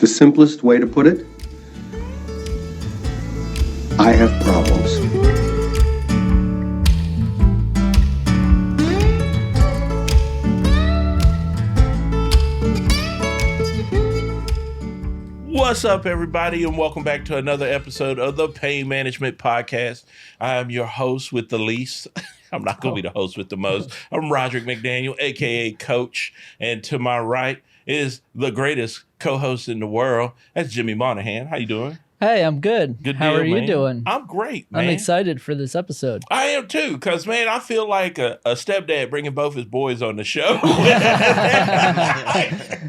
The simplest way to put it, I have problems. What's up, everybody, and welcome back to another episode of the Pain Management Podcast. I am your host with the least. I'm not going to be the host with the most. I'm Roderick McDaniel, a.k.a. Coach. And to my right is the greatest co-host in the world. That's Jimmy Moynihan. How you doing? Hey, I'm good. Good How deal, are you man. doing? I'm great, man. I'm excited for this episode. I am too, because, man, I feel like a stepdad bringing both his boys on the show.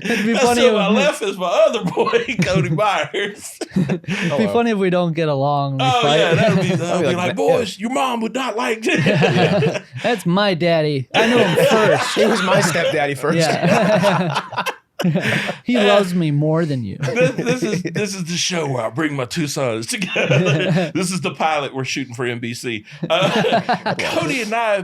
It'd be funny So my left is my other boy, Cody Miears. It'd be funny if we don't get along. We fight. Yeah, that'd be like, boys, your mom would not like this. That's my daddy. I knew him first. He was my stepdaddy first. Yeah. He loves me more than you. This is the show where I bring my two sons together. This is the pilot we're shooting for NBC. Cody and I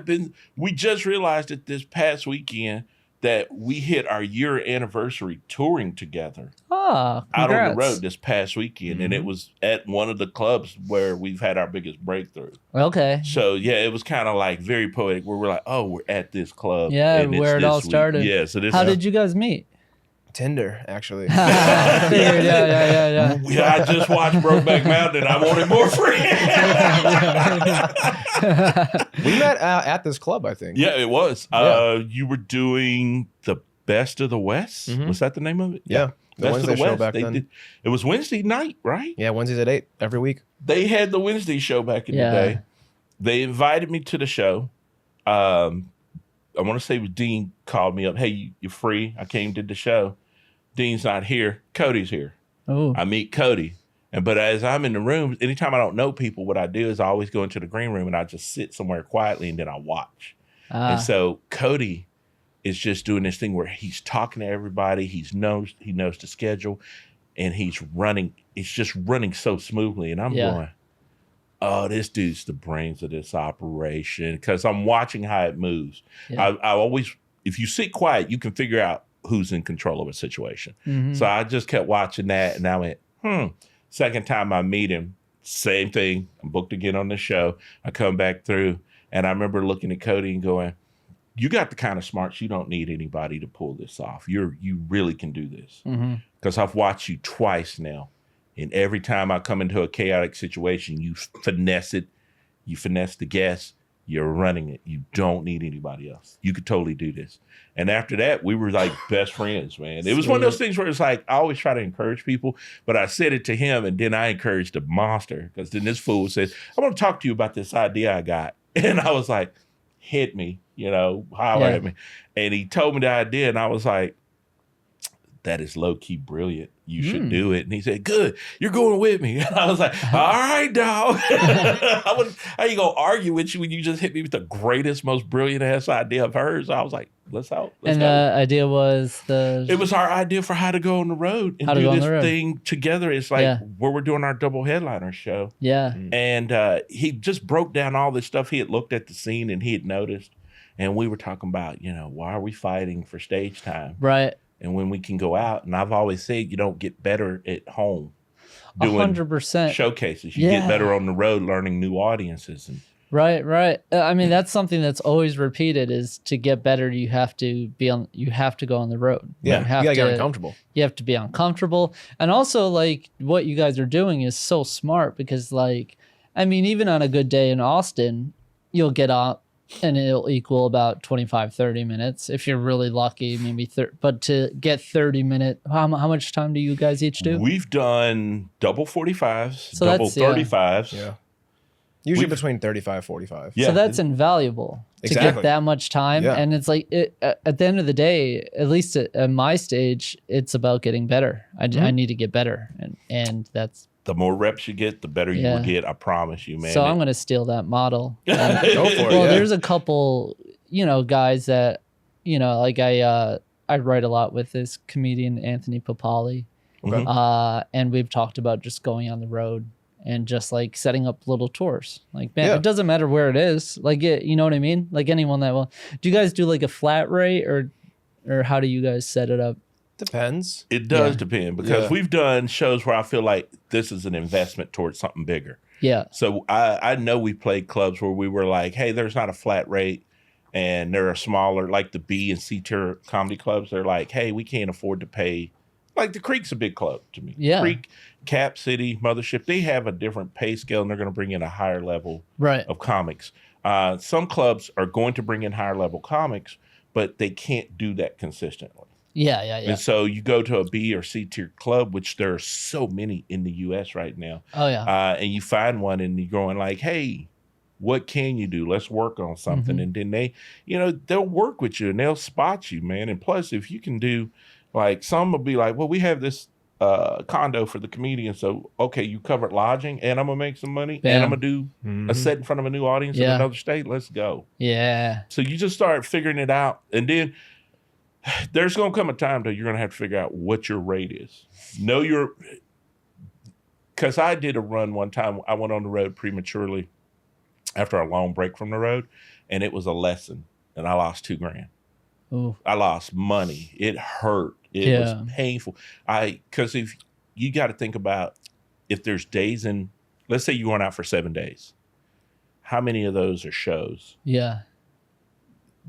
we just realized that this past weekend that we hit our year anniversary touring together. Ah, out congrats. on the road this past weekend. And it was at one of the clubs where we've had our biggest breakthrough. Okay. So, yeah, it was kind of like very poetic where we're like, oh, we're at this club. Yeah, and it's where it this all week. started. Yeah, so this How did you guys meet? Tinder, actually. Yeah. Yeah, I just watched Brokeback Mountain and I wanted more friends. We met at this club, I think. Yeah, it was. Yeah. You were doing the Best of the West. Mhm. Was that the name of it? Yeah. The Best of Wednesday the show West. back then. It was Wednesday night, right? Yeah, Wednesdays at 8 every week. They had the Wednesday show back in the day. They invited me to the show. I want to say it was Dean called me up. Hey, you free? I came to the show. Dean's not here. Cody's here. Oh. I meet Cody. But as I'm in the room, anytime I don't know people, what I do is I always go into the green room and I just sit somewhere quietly and then I watch. And so Cody is just doing this thing where he's talking to everybody. He knows the schedule and he's running. It's just running so smoothly. And I'm going, oh, this dude's the brains of this operation because I'm watching how it moves. Yeah. I always, if you sit quiet, you can figure out who's in control of a situation. Mhm. So I just kept watching that and I went, Second time I meet him, same thing. I'm booked again on the show. I come back through and I remember looking at Cody and going, you got the kind of smarts you don't need anybody to pull this off. You really can do this. Because I've watched you twice now. And every time I come into a chaotic situation, you finesse it. You finesse the guests. You're running it. You don't need anybody else. You could totally do this. And after that, we were like best friends, man. It was one of those things where it's like, I always try to encourage people, but I said it to him and then I encouraged the monster because then this fool says, I want to talk to you about this idea I got. And I was like, hit me, holler at me. And he told me the idea and I was like, that is low-key brilliant. You should do it. And he said, good, you're going with me. And I was like, all right, dog. How you going to argue with you when you just hit me with the greatest, most brilliant-ass idea I've heard? So I was like, let's go. And the idea was It was our idea for how to go on the road and do this thing together. It's like where we're doing our double headliner show. Yeah. And he just broke down all this stuff. He had looked at the scene and he had noticed. And we were talking about, why are we fighting for stage time? Right. And when we can go out, and I've always said you don't get better at home doing 100% showcases. You get better on the road learning new audiences. And Right. I mean, that's something that's always repeated is to get better, you have to go on the road. Yeah, you gotta get uncomfortable. You have to be uncomfortable. And also, like, what you guys are doing is so smart because, like, I mean, even on a good day in Austin, you'll get up and it'll equal about 25, 30 minutes. If you're really lucky, maybe 30. But to get 30 minutes, how much time do you guys each do? We've done double 45s, So double that's 35s. Yeah. Usually between 35, 45. Yeah. So that's invaluable to Exactly. get that much time. Yeah. And it's like, at the end of the day, at least at my stage, it's about getting better. I need to get better. And that's... The more reps you get, the better you will get. I promise you, man. So I'm going to steal that model. Go for it. Well, there's a couple, guys that, like I write a lot with this comedian, Anthony Papali. Okay. And we've talked about just going on the road and just like setting up little tours. Like, man, it doesn't matter where it is. Like, you know what I mean? Like anyone that will. Do you guys do like a flat rate or how do you guys set it up? Depends. It does Yeah. depend because Yeah. we've done shows where I feel like this is an investment towards something bigger. Yeah. So I know we played clubs where we were like, hey, there's not a flat rate, and there are smaller, like the B and C tier comedy clubs. They're like, hey, we can't afford to pay. Like the Creek's a big club to me. Yeah. Creek, Cap City, Mothership, they have a different pay scale, and they're going to bring in a higher level Right. of comics. Some clubs are going to bring in higher level comics, but they can't do that consistently. Yeah. And so you go to a B or C tier club, which there are so many in the U.S. right now. Oh yeah. And you find one and you're going like, hey, what can you do? Let's work on something. Mhm. And then they, they'll work with you and they'll spot you, man. And plus, if you can do, like, some will be like, well, we have this condo for the comedian. So, okay, you covered lodging and I'm going to make some money and Bam. I'm going to do a set in front of a new audience in Yeah. another state. Let's go. Yeah. So you just start figuring it out. And then there's going to come a time that you're going to have to figure out what your rate is. Because I did a run one time. I went on the road prematurely after a long break from the road, and it was a lesson, and I lost $2,000. Ooh. I lost money. It hurt. It Yeah. was painful. Because if you got to think about if there's days in, let's say you went out for 7 days, how many of those are shows? Yeah.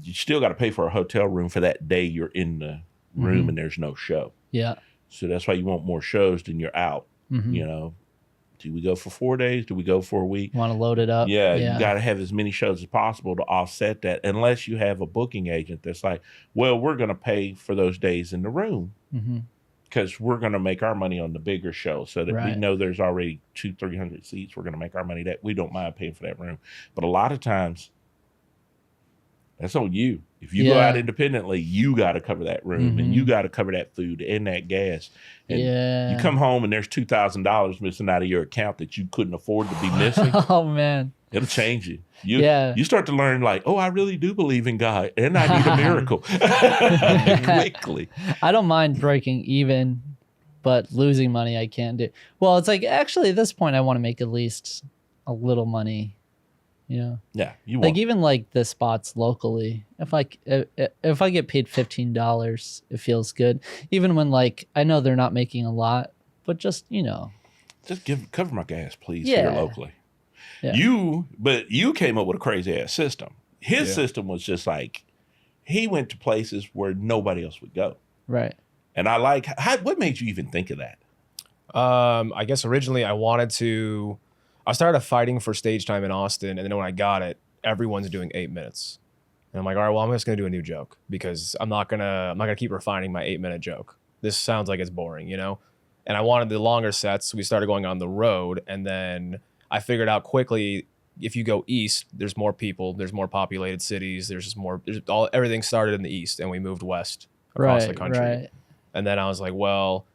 You still got to pay for a hotel room for that day you're in the room Mhm. and there's no show. Yeah. So that's why you want more shows than you're out. Mhm. Do we go for 4 days? Do we go for a week? Want to load it up? Yeah, you got to have as many shows as possible to offset that, unless you have a booking agent that's like, well, we're going to pay for those days in the room Mm-hmm. because we're going to make our money on the bigger show so that we Right. know there's already 200-300 seats. We're going to make our money that we don't mind paying for that room. But a lot of times, that's on you. If you go Yeah. out independently, you got to cover that room and Mhm. you got to cover that food and that gas. And Yeah. you come home and there's $2,000 missing out of your account that you couldn't afford to be missing. Oh man. It'll change you. Yeah. You start to learn like, oh, I really do believe in God and I need a miracle quickly. I don't mind breaking even, but losing money I can't do. Well, it's like actually at this point I want to make at least a little money. Yeah, you Like want. even like the spots locally, if I get paid $15, it feels good. Even when like I know they're not making a lot, but just Just cover my gas, please, Yeah. here locally. Yeah. But you came up with a crazy ass system. His Yeah. system was just like, he went to places where nobody else would go. right. And I what made you even think of that? I guess originally I started fighting for stage time in Austin, and then when I got it, everyone's doing 8 minutes. And I'm like, all right, well, I'm just gonna do a new joke because I'm not gonna keep refining my 8-minute joke. This sounds like it's boring, And I wanted the longer sets. We started going on the road, and then I figured out quickly if you go east, there's more people, there's more populated cities, everything started in the east, and we moved west across the country. Right. And then I was like, well,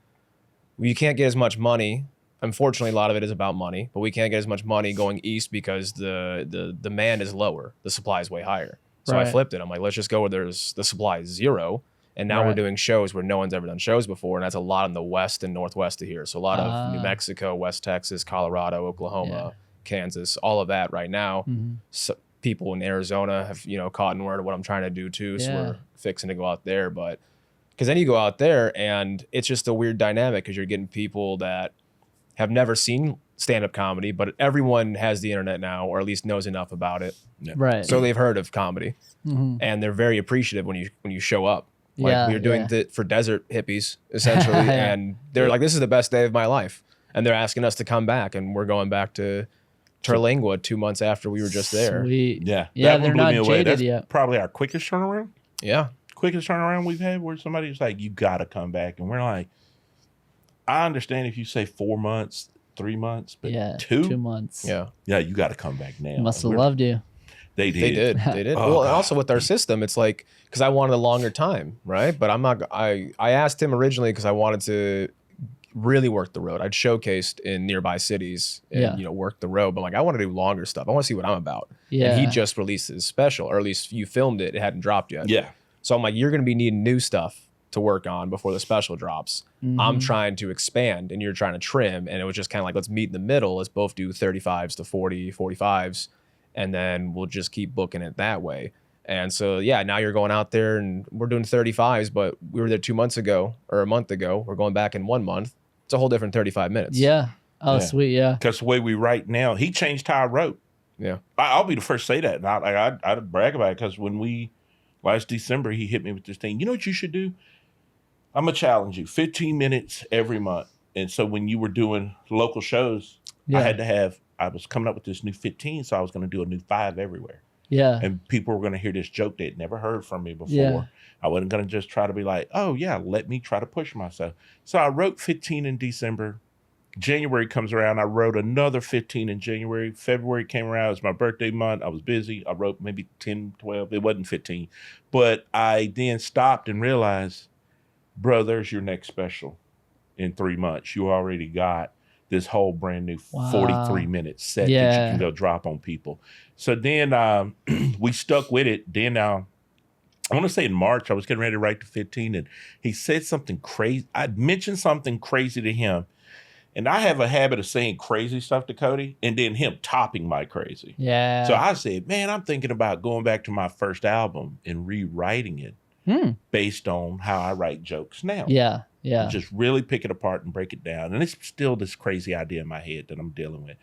you can't get as much money. Unfortunately, a lot of it is about money, but we can't get as much money going east because the demand is lower. The supply is way higher. So I Right. flipped it. I'm like, let's just go where the supply is zero. And now we're Right. doing shows where no one's ever done shows before. And that's a lot in the west and northwest of here. So a lot of New Mexico, West Texas, Colorado, Oklahoma, Kansas, all of that right now. Mhm. So people in Arizona have, caught on word of what I'm trying to do too. So Yeah. we're fixing to go out there. But because then you go out there and it's just a weird dynamic because you're getting people that have never seen stand-up comedy, but everyone has the internet now, or at least knows enough about it. Right. So they've heard of comedy, Mhm. and they're very appreciative when you show up. Like Yeah, we were doing yeah. it for desert hippies essentially, Yeah. and they're like, "This is the best day of my life," and they're asking us to come back, and we're going back to Terlingua 2 months after we were just there. Sweet. Yeah. Yeah, That one they're blew not me away. jaded That's yet. probably our quickest turnaround. Yeah, Quickest turnaround we've had where somebody's like, you got to come back. And we're like, I understand if you say 4 months, 3 months, but Yeah. 2 months. Yeah, you got to come back now. Must have We're- loved you. They they did. did. Oh, Well, and God. also with our system, it's like because I wanted a longer time, right? But I'm not. I asked him originally because I wanted to really work the road. I'd showcased in nearby cities and Yeah. work the road, but like I want to do longer stuff. I want to see what I'm about. Yeah. And he just released his special, or at least you filmed it. It hadn't dropped yet. Yeah. So I'm like, you're going to be needing new stuff to work on before the special drops. Mm-hmm. I'm trying to expand and you're trying to trim. And it was just kind of like, let's meet in the middle. Let's both do 35s to 45s. And then we'll just keep booking it that way. And so, yeah, now you're going out there and we're doing 35s, but we were there 2 months ago or a month ago. We're going back in 1 month. It's a whole different 35 minutes. Yeah. Oh, Yeah. sweet. Yeah. Because the way we write now, he changed how I wrote. Yeah. I'll be the first to say that. And I'd brag about it because when last December, he hit me with this thing. You know what you should do? I'm going to challenge you. 15 minutes every month. And so when you were doing local shows, Yeah. I was coming up with this new 15, so I was going to do a new 5 everywhere. Yeah. And people were going to hear this joke they'd never heard from me before. Yeah. I wasn't going to just try to be like, oh, yeah, let me try to push myself. So I wrote 15 in December. January comes around. I wrote another 15 in January. February came around. It was my birthday month. I was busy. I wrote maybe 10, 12. It wasn't 15. But I then stopped and realized, bro, there's your next special in 3 months. You already got this whole brand new 43-minute set that you can go drop on people. So then we stuck with it. Then I want to say in March, I was getting ready to write the 15, and he said something crazy. I'd mentioned something crazy to him, and I have a habit of saying crazy stuff to Cody, and then him topping my crazy. Yeah. So I said, man, I'm thinking about going back to my first album and rewriting it based on how I write jokes now. Yeah. Yeah. Just really pick it apart and break it down. And it's still this crazy idea in my head that I'm dealing with.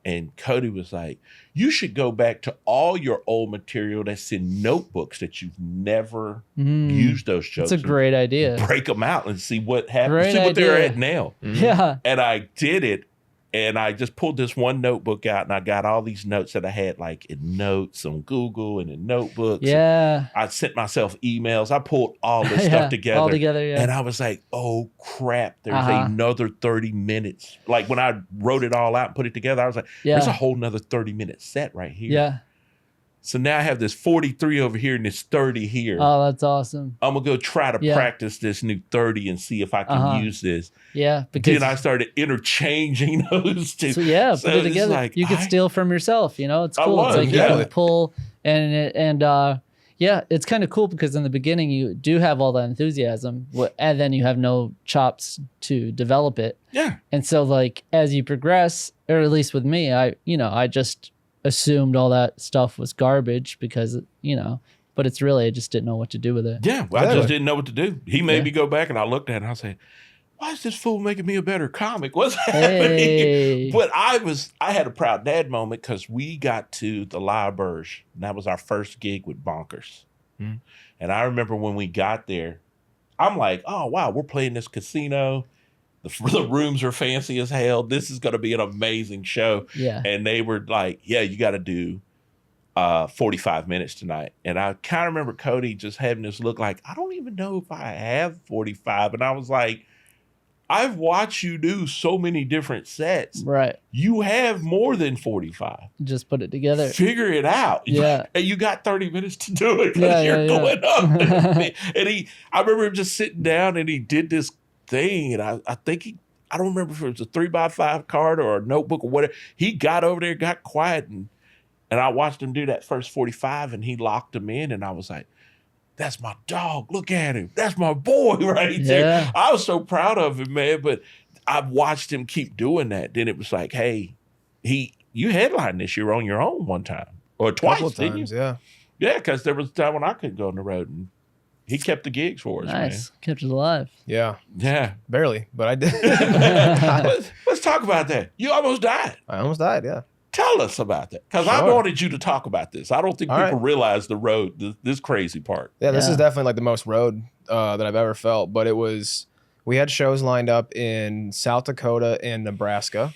And Cody was like, you should go back to all your old material that's in notebooks that you've never used those jokes. It's a great idea. Break them out and see what happens. Great See what they're idea. at now. Yeah. And I did it. And I just pulled this one notebook out and I got all these notes that I had like in notes on Google and in notebooks. Yeah. I sent myself emails. I pulled all this stuff together. All together, yeah. And I was like, oh crap, there's another 30 minutes. Like when I wrote it all out and put it together, I was like, there's a whole nother 30-minute set right here. Yeah. So now I have this 43 over here and this 30 here. Oh, that's awesome. I'm going to go try to practice this new 30 and see if I can use this. Yeah. Because then I started interchanging those two. So yeah, So put it it's together. like, You could steal from yourself, you know? It's I cool. was, It's like yeah. you can pull and yeah, it's kind of cool because in the beginning you do have all that enthusiasm and then you have no chops to develop it. Yeah. And so like as you progress, or at least with me, I just assumed all that stuff was garbage because, but it's really, I just didn't know what to do with it. Yeah. Well, I just didn't know what to do. He made me go back and I looked at it and I said, why is this fool making me a better comic? What's happening? Hey. But I had a proud dad moment because we got to the La Berge and that was our first gig with Bonkers. And I remember when we got there, I'm like, oh, wow, we're playing this casino. The rooms are fancy as hell. This is going to be an amazing show. Yeah. And they were like, yeah, you got to do 45 minutes tonight. And I kind of remember Cody just having this look like, I don't even know if I have 45. And I was like, I've watched you do so many different sets. Right. You have more than 45. Just put it together. Figure it out. Yeah. And you got 30 minutes to do it because Yeah, you're yeah, going yeah. up. And I remember him just sitting down and he did this thing. And I think I don't remember if it was a 3x5 card or a notebook or whatever. He got over there, got quiet, and I watched him do that first 45 and he locked him in. And I was like, that's my dog. Look at him. That's my boy right there. Yeah. I was so proud of him, man. But I watched him keep doing that. Then it was like, hey, you headlined this year on your own one time or twice, didn't you? Yeah. Yeah, because there was a time when I couldn't go on the road, and he kept the gigs for us, Nice. Kept it alive. Yeah. man. Barely, but I did. Yeah. Let's talk about that. You almost died. I almost died. Yeah. Tell us about that, because I Sure. wanted you to talk about this. I don't think All people right. realize the road, this crazy part. Yeah, this Yeah. is definitely like the most road that I've ever felt. But we had shows lined up in South Dakota and Nebraska,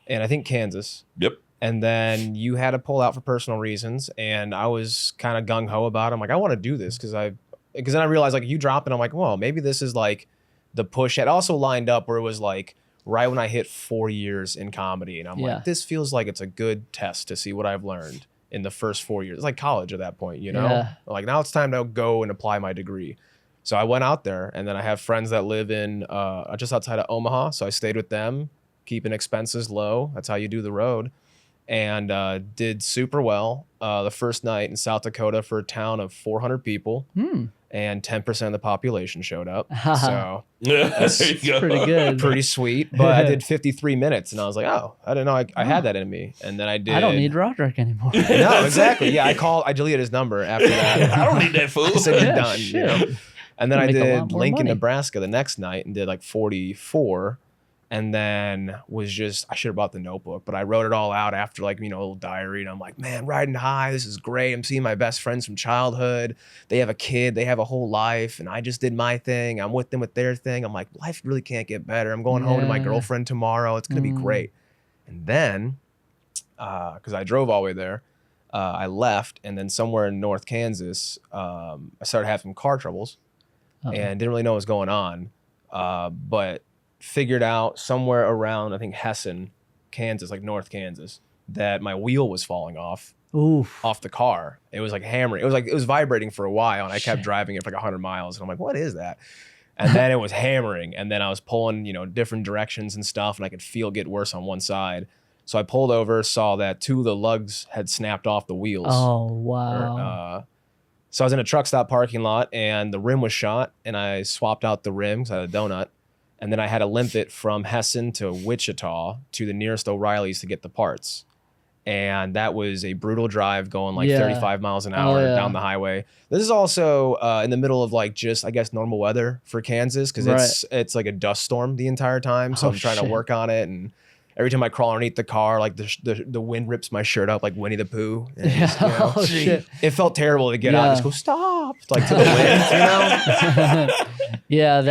and I think Kansas. Yep. And then you had to pull out for personal reasons, and I was kind of gung ho about it. I'm like, I want to do this because then I realized like you drop it, I'm like, well, maybe this is like the push. It also lined up where it was like right when I hit 4 years in comedy, and I'm Yeah. like, this feels like it's a good test to see what I've learned in the first 4 years. It's like college at that point, you know? Yeah. Like now it's time to go and apply my degree. So I went out there, and then I have friends that live in just outside of Omaha, so I stayed with them, keeping expenses low. That's how you do the road. And did super well the first night in South Dakota for a town of 400 people. and 10% of the population showed up. So There you go. Pretty good. pretty sweet. But I did 53 minutes, and I was like, oh, I didn't know I had that in me. And then I did. I don't need Roderick anymore. No, exactly. Yeah, I deleted his number after that. I don't need that food. I said, you're Yeah, done. shit. You know? And then I Make a lot did more Lincoln, money. Nebraska the next night and did like 44. And then I should have bought the notebook, but I wrote it all out after like, a little diary. And I'm like, man, riding high. This is great. I'm seeing my best friends from childhood. They have a kid. They have a whole life. And I just did my thing. I'm with them with their thing. I'm like, life really can't get better. I'm going home to my Yeah. girlfriend tomorrow. It's going to be great. And then, because I drove all the way there, I left. And then somewhere in North Kansas, I started having some car troubles and didn't really know what was going on. But figured out somewhere around, I think Hessen, Kansas, like North Kansas, that my wheel was falling off the car. It was like hammering. It was vibrating for a while, and I kept driving it for like 100 miles. And I'm like, what is that? And then it was hammering, and then I was pulling, different directions and stuff, and I could feel it get worse on one side. So I pulled over, saw that 2 of the lugs had snapped off the wheels. Oh, wow. So I was in a truck stop parking lot, and the rim was shot, and I swapped out the rim because I had a donut. And then I had to limp it from Hessen to Wichita to the nearest O'Reilly's to get the parts. And that was a brutal drive going like 35 miles an hour down the highway. This is also in the middle of like just, I guess, normal weather for Kansas because it's like a dust storm the entire time. So I'm trying to work on it. And every time I crawl underneath the car, like the wind rips my shirt up like Winnie the Pooh. And Oh, shit. It felt terrible to get out and just go, stop, like to the wind, Yeah,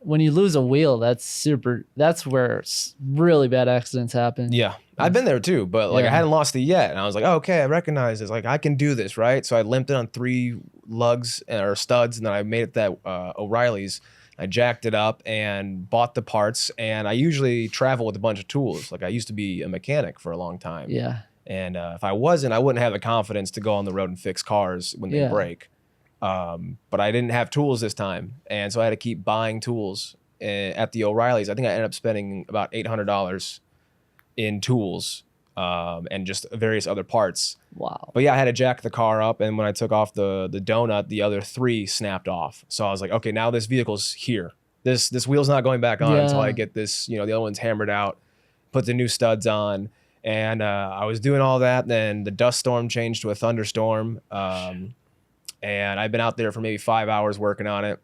when you lose a wheel, that's where really bad accidents happen. Yeah. I've been there too, but like I hadn't lost it yet. And I was like, oh, okay, I recognize this. Like I can do this, right? So I limped it on 3 lugs or studs, and then I made it that O'Reilly's. I jacked it up and bought the parts. And I usually travel with a bunch of tools. Like I used to be a mechanic for a long time. Yeah. And if I wasn't, I wouldn't have the confidence to go on the road and fix cars when they break. But I didn't have tools this time. And so I had to keep buying tools at the O'Reilly's. I think I ended up spending about $800 in tools and just various other parts. Wow. But yeah, I had to jack the car up, and when I took off the donut, the other 3 snapped off. So I was like, okay, now this vehicle's here. This wheel's not going back on until I get this, the other one's hammered out, put the new studs on. And I was doing all that. Then the dust storm changed to a thunderstorm. And I've been out there for maybe 5 hours working on it.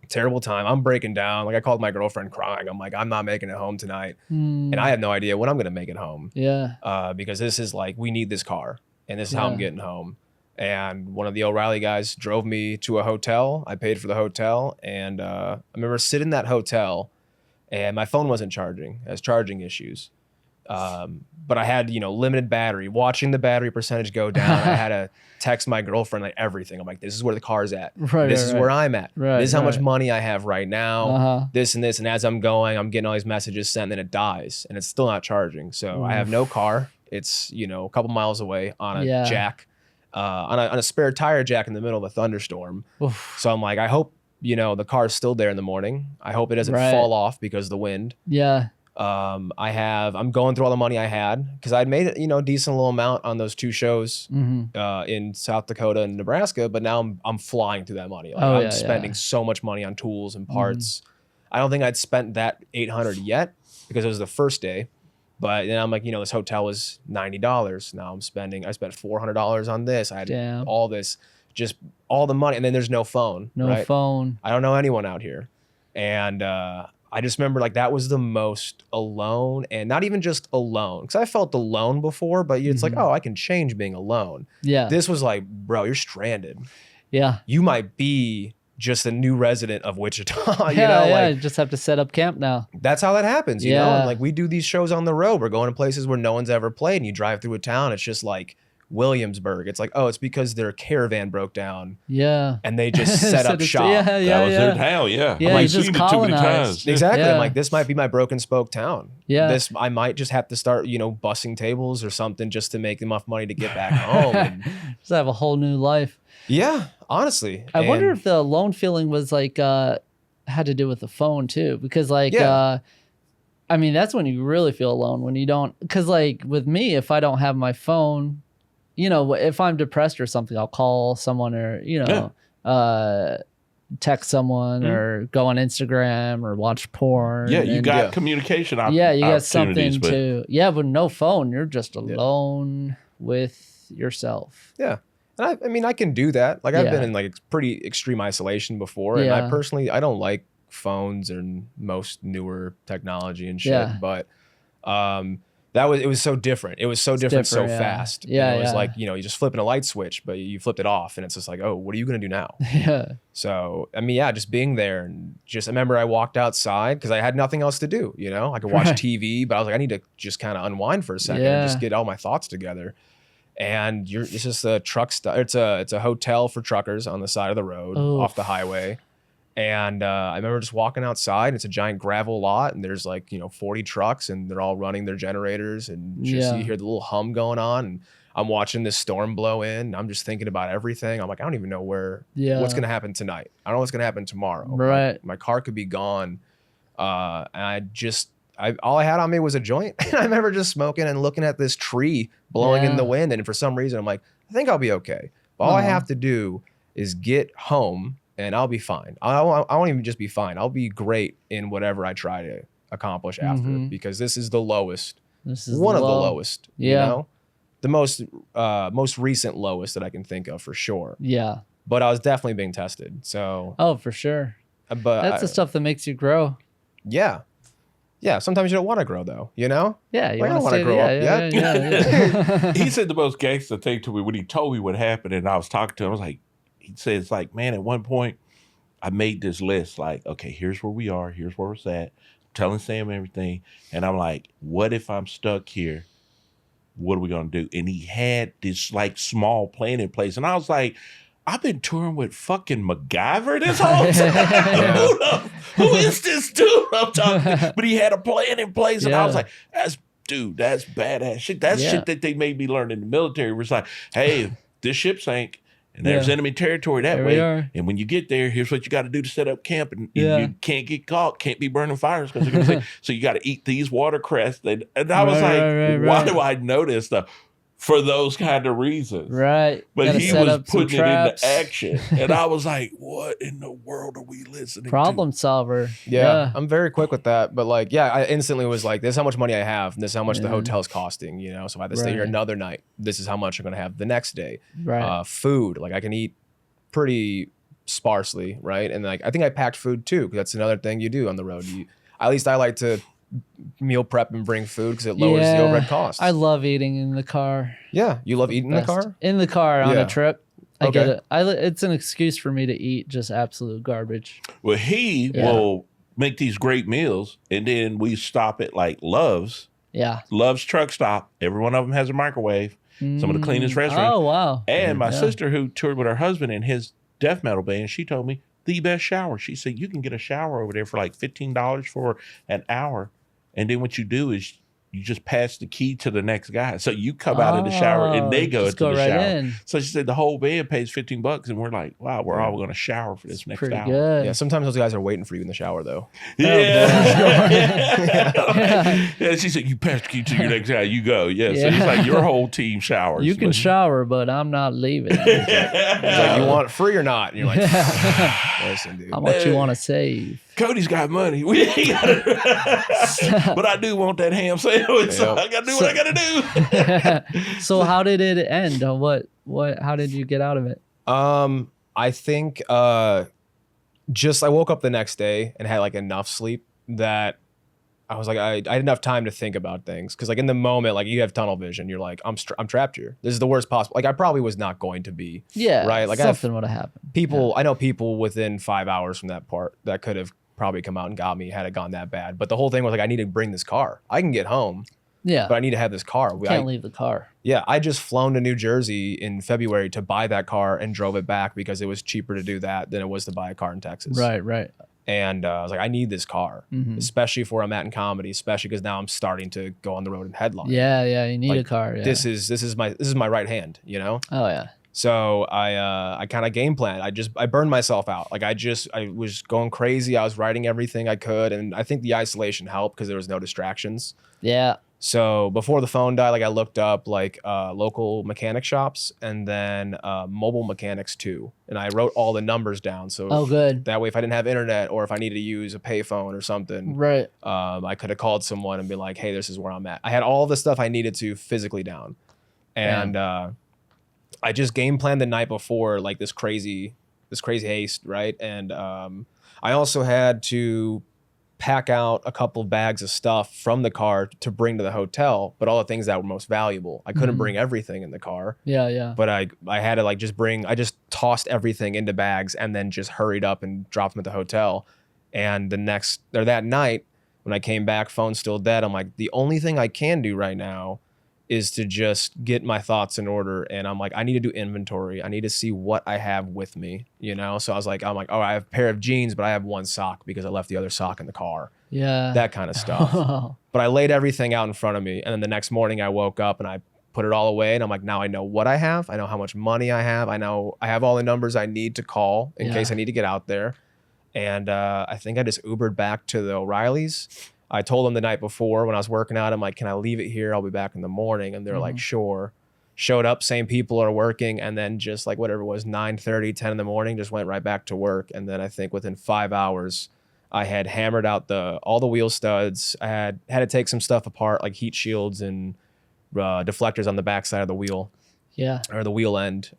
Terrible time. I'm breaking down. Like I called my girlfriend crying. I'm like, I'm not making it home tonight. And I have no idea when I'm going to make it home. Yeah. Because this is like, we need this car and this is how I'm getting home. And one of the O'Reilly guys drove me to a hotel. I paid for the hotel. And I remember sitting in that hotel and my phone wasn't charging. I has charging issues. But I had, limited battery, watching the battery percentage go down. I had to text my girlfriend, like everything. I'm like, this is where the car's at. This is where I'm at. This is how much money I have right now. This and this. And as I'm going, I'm getting all these messages sent, and then it dies and it's still not charging. So I have no car. It's, a couple miles away on a jack, on a spare tire jack in the middle of a thunderstorm. So I'm like, I hope, the car's still there in the morning. I hope it doesn't fall off because of the wind. Yeah. I'm going through all the money I had because I'd made a decent little amount on those 2 shows in South Dakota and Nebraska, but now I'm flying through that money. Like I'm spending so much money on tools and parts. I don't think I'd spent that $800 yet because it was the first day. But then I'm like, this hotel was $90. Now I spent $400 on this. I had all this, just all the money. And then there's no phone. No phone. I don't know anyone out here. And, I just remember like that was the most alone, and not even just alone because I felt alone before, but it's like, oh, I can change being alone. Yeah. This was like, bro, you're stranded. Yeah. You might be just a new resident of Wichita. You just have to set up camp now. That's how that happens, you know? And like we do these shows on the road. We're going to places where no one's ever played, and you drive through a town. It's just like Williamsburg. It's like, oh, it's because their caravan broke down. Yeah. And they just set up shop. That was their town. Yeah. Yeah, I'm you just colonized. Exactly. I'm like, this might be my broken spoke town. Yeah. I might just have to start, bussing tables or something just to make enough money to get back home. And just have a whole new life. Yeah, honestly. I wonder if the alone feeling was like had to do with the phone too, because like I mean, that's when you really feel alone, when you don't, because like with me, if I don't have my phone, if I'm depressed or something, I'll call someone or, text someone or go on Instagram or watch porn. Yeah, you and- got communication you got something opportunities, but to. Yeah, but no phone. You're just alone with yourself. Yeah. And I mean, I can do that. Like I've Yeah. been in like pretty extreme isolation before. And I Yeah. personally, I don't like phones and most newer technology and shit. Yeah. But it was so different. It was so different, so different, yeah. fast. Yeah, And it was yeah. like, you just flipping a light switch, but you flipped it off and it's just like, oh, what are you going to do now? Yeah. So, I mean, yeah, just being there and I remember I walked outside because I had nothing else to do, I could watch Right. TV, but I was like, I need to just kind of unwind for a second and just Yeah. get all my thoughts together. And it's just a truck stop. It's a hotel for truckers on the side of the road off the highway. And I remember just walking outside. It's a giant gravel lot, and there's like 40 trucks, and they're all running their generators, and just Yeah. you hear the little hum going on. And I'm watching this storm blow in. And I'm just thinking about everything. I'm like, I don't even know what's gonna happen tonight. I don't know what's gonna happen tomorrow. Right. My car could be gone. And all I had on me was a joint. And I remember just smoking and looking at this tree blowing in the wind. And for some reason, I'm like, I think I'll be okay. But all I have to do is get home and I'll be fine. I won't even just be fine. I'll be great in whatever I try to accomplish after, because this is the lowest. This is one of the low. lowest. Yeah. The most recent lowest that I can think of for sure. Yeah. But I was definitely being tested. So, Oh, for sure. but That's the stuff that makes you grow. yeah. Yeah, sometimes you don't want to grow though, Yeah, you I don't want to wanna stay grow yeah, up yeah, yet. yeah, yeah. he said the most gangster thing to me when he told me what happened, and I was talking to him. I was like, he said, it's like, man, at one point, I made this list. Like, okay, here's where we are. Here's where it's at. Telling Sam everything, and I'm like, what if I'm stuck here? What are we gonna do? And he had this like small plan in place, and I was like, I've been touring with fucking MacGyver this whole time. Who is this dude I'm talking to? But he had a plan in place, and I was like, that's badass shit. That's shit that they made me learn in the military. Where it's like, hey, this ship sank, and there's enemy territory that There way. we are. And when you get there, here's what you got to do to set up camp, and Yeah. you can't get caught, can't be burning fires because they're gonna say. So you got to eat these watercress. And I was Right, like, why right. do I know this stuff? For those kind of reasons. Right. But Gotta he set was up some putting it into traps. action. And I was like, what in the world are we listening Problem solver. Yeah, I'm very quick with that. But like, yeah, I instantly was like, this is how much money I have. And this is how much the hotel's costing, So if I have to stay here Right. another night, this is how much I'm going to have the next day. Right. Food, like I can eat pretty sparsely, right? And like, I think I packed food too, because that's another thing you do on the road. At least I like to meal prep and bring food because it lowers the overhead cost. I love eating in the car. Yeah, you love eating in the Best. car? In the car on Yeah. a trip. I Okay. get it. It's an excuse for me to eat just absolute garbage. Well, he Yeah. will make these great meals, and then we stop at like Love's truck stop. Every one of them has a microwave. Some of the cleanest restaurants. Oh, wow. And my Yeah. sister, who toured with her husband in his death metal band, she told me the best shower. She said you can get a shower over there for like $15 for an hour, and then what you do is you just pass the key to the next guy. So you come out of the shower and they go just into the right shower. in. So she said the whole band pays $15, and we're like, wow, we're all going to shower for this next Pretty hour. good. Yeah, sometimes those guys are waiting for you in the shower though. Yeah. Yeah, she said, you pass the key to your next guy, you go. Yeah. So it's like your whole team showers. You can But- shower, but I'm not leaving. It's like, you want it free or not? And you're like, listen, dude. How much you want to save? Cody's got money. We ain't got it. But I do want that ham sandwich, so I got to do what I got to do. So how did it end? What how did you get out of it? I think just I woke up the next day and had like enough sleep that I was like I had enough time to think about things, because like in the moment, like you have tunnel vision, you're like I'm trapped here. This is the worst possible. Like I probably was not going to be. Yeah. Right. Like I have something would have happened. people. I know people within 5 hours from that part that could have probably come out and got me had it gone that bad. But the whole thing was like I need to bring this car. I can get home, Yeah. but I need to have this car. Can't leave the car. Yeah, I just flown to New Jersey in February to buy that car and drove it back because it was cheaper to do that than it was to buy a car in Texas. Right. And I was like, I need this car, especially for where I'm at in comedy, especially because now I'm starting to go on the road and headline. Yeah. You need Like, a car. Yeah. This is my right hand, Oh yeah. So I kind of game planned. I burned myself out. Like I was going crazy. I was writing everything I could, and I think the isolation helped because there was no distractions. Yeah. So before the phone died, like I looked up like local mechanic shops and then mobile mechanics too. And I wrote all the numbers down. So Oh, good. that way, if I didn't have internet or if I needed to use a payphone or something, Right. I could have called someone and be like, hey, this is where I'm at. I had all the stuff I needed to physically down. And I just game planned the night before, like this crazy haste, right? And I also had to pack out a couple of bags of stuff from the car to bring to the hotel, but all the things that were most valuable. I couldn't bring everything in the car. Yeah. But I had to like I just tossed everything into bags and then just hurried up and dropped them at the hotel. And that night when I came back, phone's still dead. I'm like, the only thing I can do right now is to just get my thoughts in order. And I'm like, I need to do inventory. I need to see what I have with me, you know? So I'm like, oh, I have a pair of jeans, but I have one sock because I left the other sock in the car. Yeah. That kind of stuff. But I laid everything out in front of me. And then the next morning I woke up and I put it all away. And I'm like, now I know what I have. I know how much money I have. I know I have all the numbers I need to call in case I need to get out there. And I think I just Ubered back to the O'Reilly's. I told them the night before when I was working out, I'm like, can I leave it here? I'll be back in the morning. And they're like, sure. Showed up, same people are working. And then just like whatever it was, 9:30, 10 in the morning, just went right back to work. And then I think within 5 hours, I had hammered out all the wheel studs. I had to take some stuff apart, like heat shields and deflectors on the backside of the wheel. Yeah. Or the wheel end.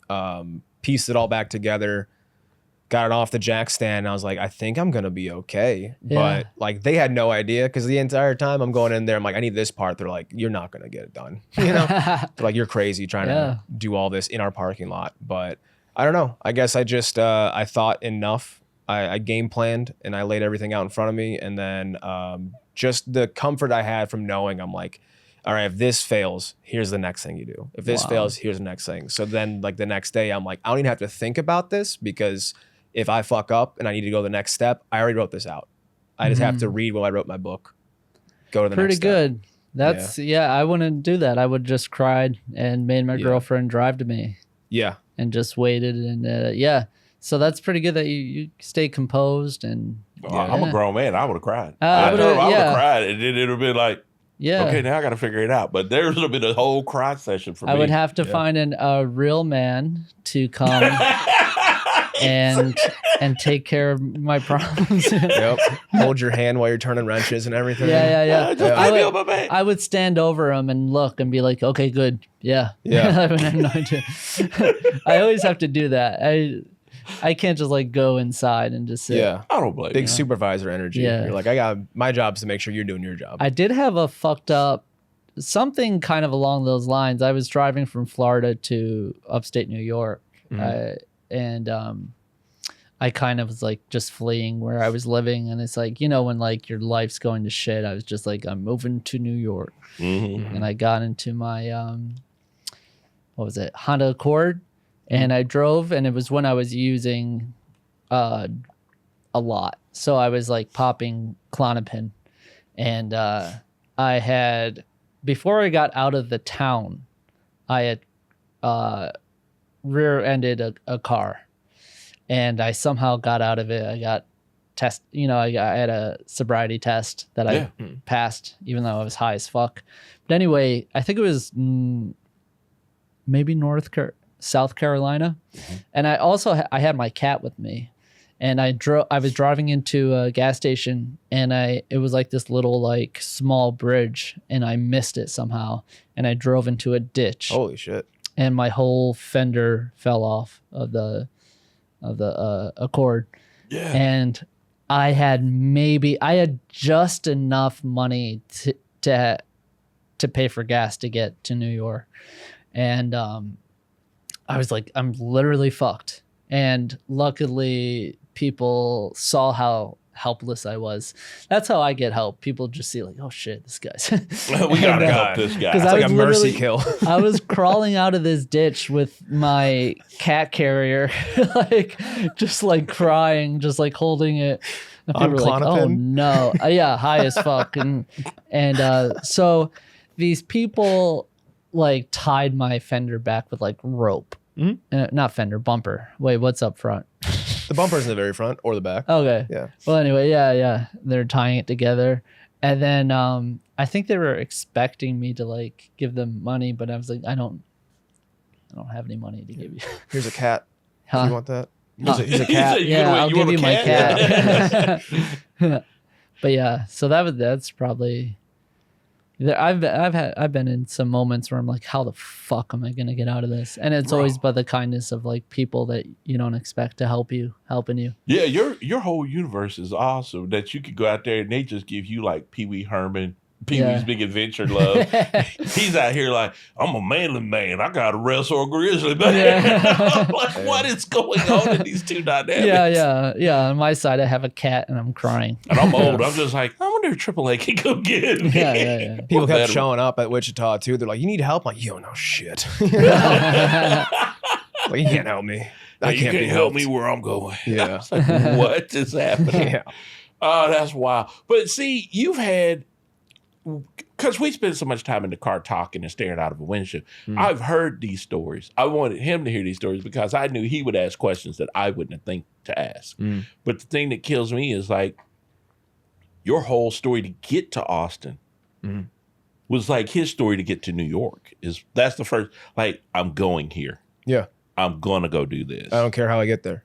Pieced it all back together. Got it off the jack stand, and I was like, I think I'm gonna be okay. Yeah. But like they had no idea because the entire time I'm going in there, I'm like, I need this part. They're like, you're not gonna get it done. You know? They're like, you're crazy trying to do all this in our parking lot. But I don't know. I guess I just I thought enough. I game planned and I laid everything out in front of me, and then just the comfort I had from knowing I'm like, all right, if this fails, here's the next thing you do. If this fails, here's the next thing. So then like the next day, I'm like, I don't even have to think about this because if I fuck up and I need to go the next step, I already wrote this out. I just have to read what I wrote in my book. Go to the next step. Pretty good. That's I wouldn't do that. I would just cried and made my girlfriend drive to me. Yeah. And just waited and So that's pretty good that you stay composed and I'm a grown man. I would have cried. I I would have yeah. cried, and then it would have been like, yeah. okay, now I got to figure it out. But there's been a whole cry session for me. I would have to find a real man to come and take care of my problems. Yep. Hold your hand while you're turning wrenches and everything. Yeah. Yeah. I would stand over him and look and be like, okay, good. Yeah. Yeah. I have no idea. I always have to do that. I can't just like go inside and just sit. Yeah. I don't blame Big you. supervisor energy. Yeah. You're like, my job is to make sure you're doing your job. I did have a fucked up something kind of along those lines. I was driving from Florida to upstate New York. And I kind of was like just fleeing where I was living. And it's like, when like your life's going to shit, I was just like, I'm moving to New York. And I got into my, what was it? Honda Accord. And I drove, and it was when I was using a lot. So I was like popping Klonopin. And I had, before I got out of the town, I had rear-ended a car. And I somehow got out of it. I got I had a sobriety test that I passed, even though I was high as fuck. But anyway, I think it was maybe South Carolina. And I also I had my cat with me, and I was driving into a gas station, and it was like this little like small bridge, and I missed it somehow, and I drove into a ditch. Holy shit. And my whole fender fell off of the Accord. Yeah. And I had just enough money to pay for gas to get to New York. And I was like, I'm literally fucked. And luckily people saw how helpless I was. That's how I get help. People just see like, oh shit, this guy's We gotta help this guy. Because It's I like was a mercy kill. I was crawling out of this ditch with my cat carrier, like just like crying, just like holding it. And people were like, oh no. Yeah, high as fuck. And so these people like tied my fender back with like rope. Not fender, bumper. Wait, what's up front? The bumper's in the very front or the back. Okay. Yeah. Well, anyway, yeah. They're tying it together. And then I think they were expecting me to like give them money, but I was like, I don't have any money to give you. Here's a cat. Huh? Do you want that? Huh. Here's a cat. Yeah, I'll give want you a my cat. But yeah, so that's probably. I've been in some moments where I'm like, how the fuck am I gonna get out of this? And it's always by the kindness of like people that you don't expect to helping you. Yeah, your whole universe is awesome. That you could go out there and they just give you like Pee Wee Herman, Pee Wee's Big Adventure love. He's out here like, I'm a manly man. I got to wrestle a grizzly bear. I'm like, what is going on in these two dynamics? Yeah. On my side, I have a cat and I'm crying. And I'm old. I'm just like, I wonder if AAA can go get me. Yeah. People kept showing up at Wichita too. They're like, "You need help?" I'm like, "You don't know shit. Like, you can't help me. You can't help me where I'm going." Yeah. I was like, what is happening? Yeah. Oh, that's wild. But see, you've had, because we spend so much time in the car talking and staring out of a windshield. I've heard these stories. I wanted him to hear these stories because I knew he would ask questions that I wouldn't think to ask. But the thing that kills me is like your whole story to get to Austin was like his story to get to New York. That's the first, like, I'm going here. Yeah. I'm going to go do this. I don't care how I get there.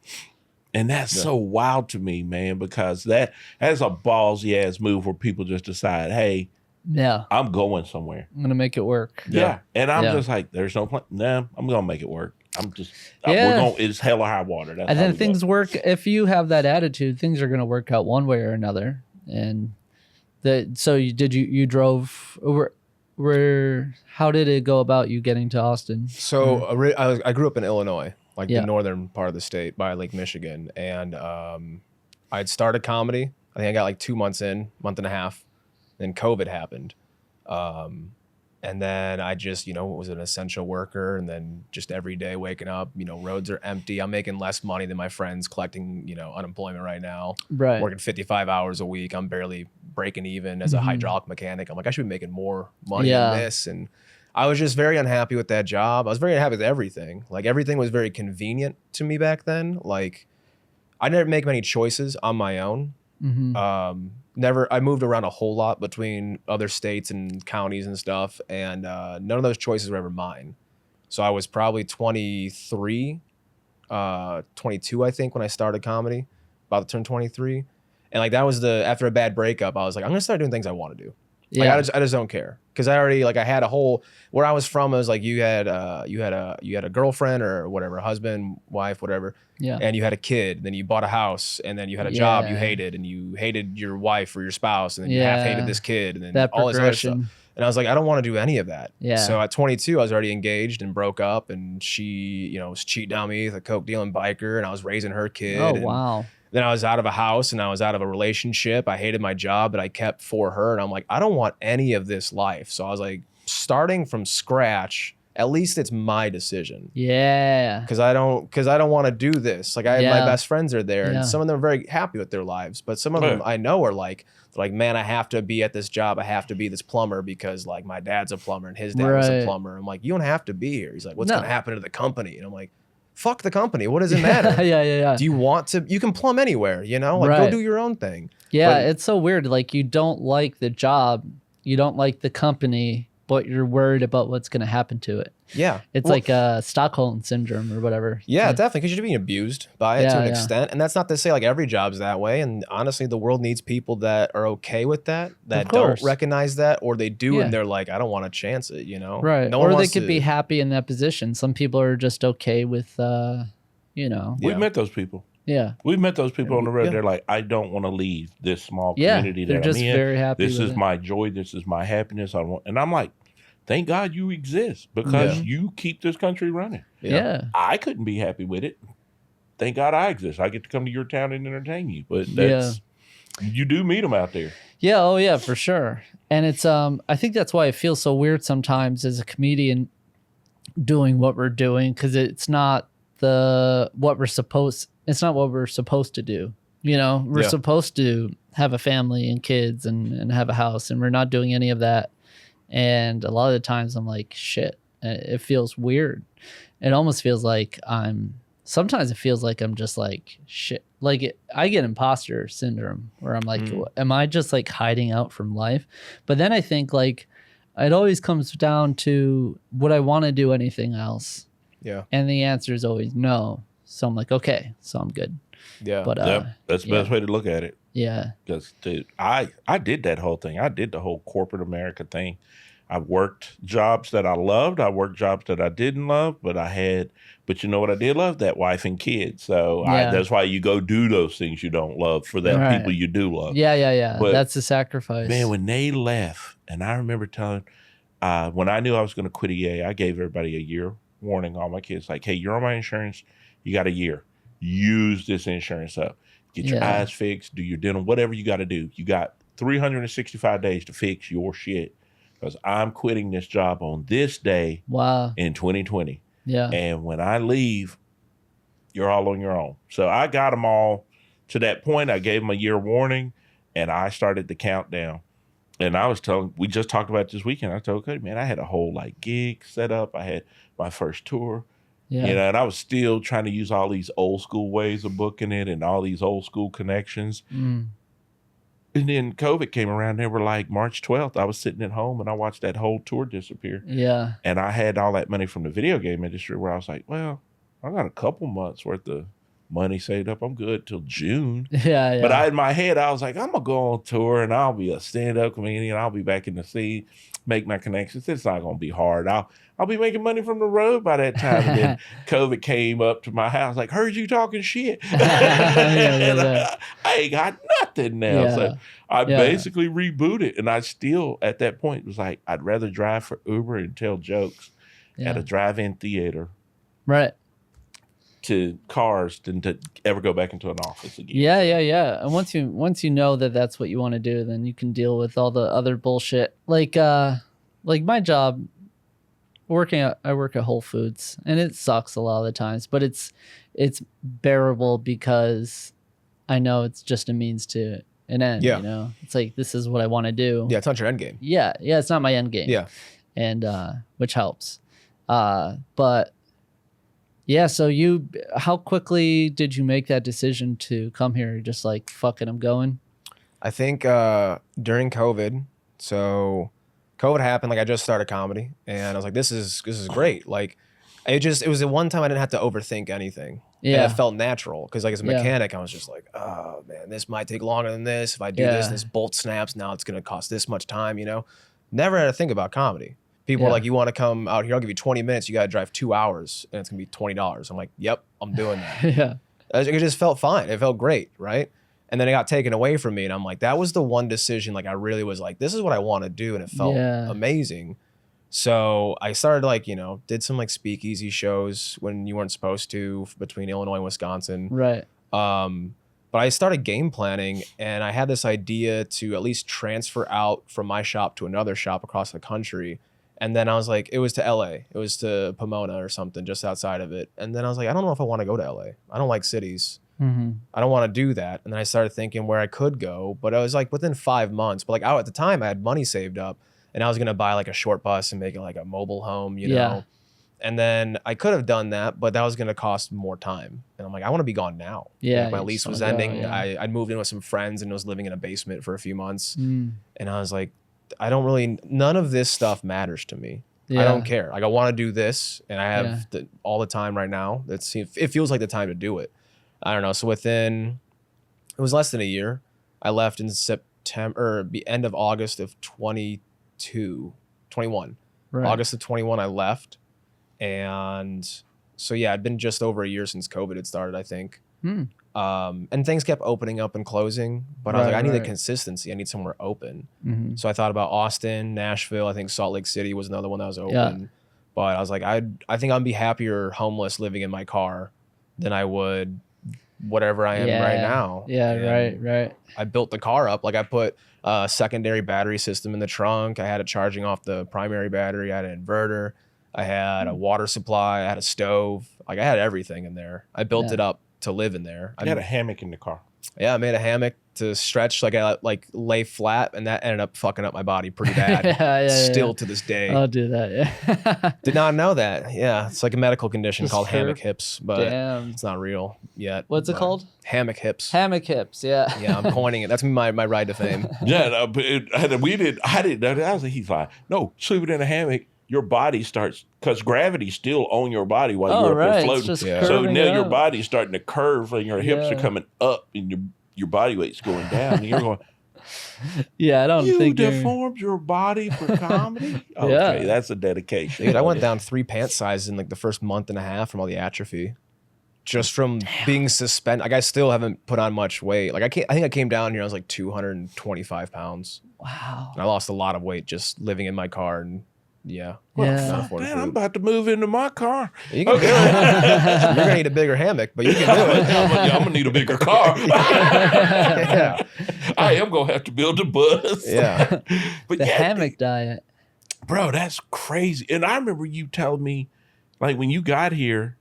And that's so wild to me, man, because that's a ballsy ass move where people just decide, hey, Yeah. I'm going somewhere. I'm gonna make it work. Yeah. And I'm Yeah. just like, there's no plan. No, I'm going to make it work. Yeah. It's hell or high water. That's And how then we things go. work. If you have that attitude, things are going to work out one way or another. And so you drove where how did it go about you getting to Austin? So I grew up in Illinois, like Yeah. the northern part of the state by Lake Michigan. And I'd started comedy. I think I got like 2 months in, month and a half. Then COVID happened. And then I just, was an essential worker. And then just every day waking up, roads are empty. I'm making less money than my friends collecting, unemployment right now. Right. Working 55 hours a week. I'm barely breaking even as a hydraulic mechanic. I'm like, I should be making more money than this. And I was just very unhappy with that job. I was very unhappy with everything. Like everything was very convenient to me back then. Like I didn't make many choices on my own. I moved around a whole lot between other states and counties and stuff, and none of those choices were ever mine. So I was probably 23, 22, I think, when I started comedy, about to turn 23. And like that was after a bad breakup, I was like, I'm gonna start doing things I want to do. Yeah. Like, I just don't care, because I already I had a whole, where I was from, it was like you had a girlfriend or whatever, husband, wife, whatever. Yeah. And you had a kid, then you bought a house, and then you had a job you Yeah. hated, and you hated your wife or your spouse, and then you Yeah. half hated this kid, and then That all this other stuff. progression. And I was like, I don't want to do any of that. Yeah. So at 22, I was already engaged and broke up, and she, was cheating on me with a coke dealing biker, and I was raising her kid. Oh and wow. then I was out of a house, and I was out of a relationship. I hated my job that I kept for her, and I'm like, I don't want any of this life. So I was like, starting from scratch, at least it's my decision. Yeah. Because I don't want to do this. Like my Yeah. best friends are there, Yeah. and some of them are very happy with their lives, but some of them I know are like, man, I have to be at this job. I have to be this plumber because like my dad's a plumber and his dad was a Right. plumber. I'm like, you don't have to be here. He's like, what's No. going to happen to the company? And I'm like, fuck the company. What does it matter? Yeah. Do you want to? You can plumb anywhere. Like Right. go do your own thing. Yeah, But- it's so weird. Like you don't like the job, you don't like the company, but you're worried about what's going to happen to it. Yeah, It's Well, like Stockholm syndrome or whatever. yeah, definitely, because you're being abused by it Yeah, to an yeah. extent, and that's not to say like every job's that way. And honestly, the world needs people that are okay with that don't course. recognize that, or they do Yeah. and they're like, I don't want to chance it. Right. No one Or they wants could to- be happy in that position. Some people are just okay with, We've Yeah. met those people. yeah. We've met those people on the road. Yeah. They're like, I don't want to leave this small Yeah. community They're that just I'm in. very happy This with is it. my joy. This is my happiness. And I'm like, thank God you exist because you keep this country running. Yeah. I couldn't be happy with it. Thank God I exist. I get to come to your town and entertain you. But you do meet them out there. Yeah. Oh, yeah, for sure. And it's, I think that's why it feels so weird sometimes as a comedian doing what we're doing, because it's not what we're supposed to do. We're Yeah. supposed to have a family and kids and have a house, and we're not doing any of that. And a lot of the times I'm like, shit, it feels weird. It almost feels like sometimes it feels like I'm just like, shit, I get imposter syndrome where I'm like, Mm. am I just like hiding out from life? But then I think like it always comes down to, would I want to do anything else? Yeah. And the answer is always no. So I'm like, okay, so I'm good. Yeah. But Yep, that's the best way to look at it. yeah, Because, dude, I did that whole thing. I did the whole corporate America thing. I worked jobs that I loved. I worked jobs that I didn't love, but you know what I did love? That wife and kids. So Yeah. that's why you go do those things you don't love for the Right. people you do love. yeah. But, That's a sacrifice. Man, when they left, and I remember telling, when I knew I was going to quit EA, I gave everybody a year warning, all my kids, like, hey, you're on my insurance. You got a year. Use this insurance up. Get your Yeah. eyes fixed, do your dental, whatever you got to do. You got 365 days to fix your shit, because I'm quitting this job on this day Wow. in 2020. Yeah. And when I leave, you're all on your own. So I got them all to that point. I gave them a year warning, and I started the countdown. And I was we just talked about it this weekend. I told Cody, man, I had a whole like gig set up. I had my first tour. Yeah. You know, and I was still trying to use all these old school ways of booking it and all these old school connections. Mm. And then COVID came around. They were like March 12th. I was sitting at home and I watched that whole tour disappear. Yeah. And I had all that money from the video game industry where I was like, well, I got a couple months worth of money saved up. I'm good till June. Yeah. But in my head, I was like, I'm going to go on tour and I'll be a stand-up comedian. I'll be back in the scene, make my connections. It's not going to be hard. I'll be making money from the road by that time. And then COVID came up to my house, like, heard you talking shit. Yeah. I ain't got nothing now. Yeah. So I Yeah. basically rebooted. And I still, at that point, was like, I'd rather drive for Uber and tell jokes at a drive-in theater Right. to cars than to ever go back into an office again. Yeah. And once you know that that's what you want to do, then you can deal with all the other bullshit. Like my job, I work at Whole Foods, and it sucks a lot of the times, but it's bearable because I know it's just a means to an end. Yeah. You know, it's like, this is what I want to do. Yeah, it's not your end game. Yeah. It's not my end game. Yeah. And which helps. But yeah, so how quickly did you make that decision to come here? You're just like, fuck it, I'm going. I think during COVID, so COVID happened, like I just started comedy and I was like, this is great. Like it was the one time I didn't have to overthink anything. Yeah. And it felt natural because like as a Yeah. mechanic, I was just like, oh man, this might take longer than this. If I do this bolt snaps, now it's gonna cost this much time, you know? Never had to think about comedy. People are Yeah. like, you want to come out here, I'll give you 20 minutes, you gotta drive 2 hours and it's gonna be $20. I'm like, yep, I'm doing that. Yeah. It just felt fine. It felt great, right? And then it got taken away from me, and I'm like, that was the one decision. Like, I really was like, this is what I want to do, and it felt amazing. So I started did some like speakeasy shows when you weren't supposed to between Illinois and Wisconsin. Right. But I started game planning, and I had this idea to at least transfer out from my shop to another shop across the country. And then I was like, it was to LA. It was to Pomona or something just outside of it. And then I was like, I don't know if I want to go to LA. I don't like cities. Mm-hmm. I don't want to do that. And then I started thinking where I could go, but I was like within 5 months. But like at the time, I had money saved up, and I was gonna buy like a short bus and make it like a mobile home, you know. And then I could have done that, but that was gonna cost more time. And I'm like, I want to be gone now. Yeah, Like, my you lease just was wanna go, ending. yeah. I'd moved in with some friends and was living in a basement for a few months. Mm. And I was like, none of this stuff matters to me. Yeah. I don't care. Like I want to do this, and I have Yeah. all the time right now. It feels like the time to do it. I don't know. So it was less than a year. I left in September, or the end of August of 21. Right. August of 21, I left. And so, yeah, it'd been just over a year since COVID had started, I think. Hmm. And things kept opening up and closing, but I was like, I need the Right. consistency. I need somewhere open. Mm-hmm. So I thought about Austin, Nashville. I think Salt Lake City was another one that was open. Yeah. But I was like, I think I'd be happier homeless living in my car than I would whatever I am right now. Yeah, And right. I built the car up. Like I put a secondary battery system in the trunk. I had it charging off the primary battery. I had an inverter. I had a water supply. I had a stove. Like I had everything in there. I built Yeah. it up to live in there. I got a hammock in the car. Yeah, I made a hammock to stretch, like I like lay flat, and that ended up fucking up my body pretty bad. Still to this day. I'll do that. Yeah. Did not know that. Yeah, it's like a medical condition Just called for- hammock hips, but Damn. it's not real yet. What's it but called? Hammock hips. Hammock hips. Yeah. Yeah, I'm coining it. That's my ride to fame. Yeah, no, but I didn't know that. I was like, he's like, no, sleeping in a hammock, your body starts, because gravity's still on your body while Oh, you're up right. there It's floating. just Yeah. So curving now it your up. body's starting to curve and your hips are Yeah. coming up and your body weight's going down. And you're going, Yeah, I don't you think you're- deformed your body for comedy? Okay, Yeah. that's a dedication. Dude, I went down 3 pant sizes in like the first month and a half from all the atrophy. Just from being suspended. Like I still haven't put on much weight. Like I think I came down here, I was like 225 pounds. Wow. And I lost a lot of weight just living in my car and yeah. Yeah. not affording Man, I'm food. about to move into my car. You can do it. You're gonna need a bigger hammock, but you can do it. I'm gonna need a bigger car. Yeah. I am gonna have to build a bus. Yeah. But The yeah, hammock diet. bro, that's crazy. And I remember you telling me, like when you got here,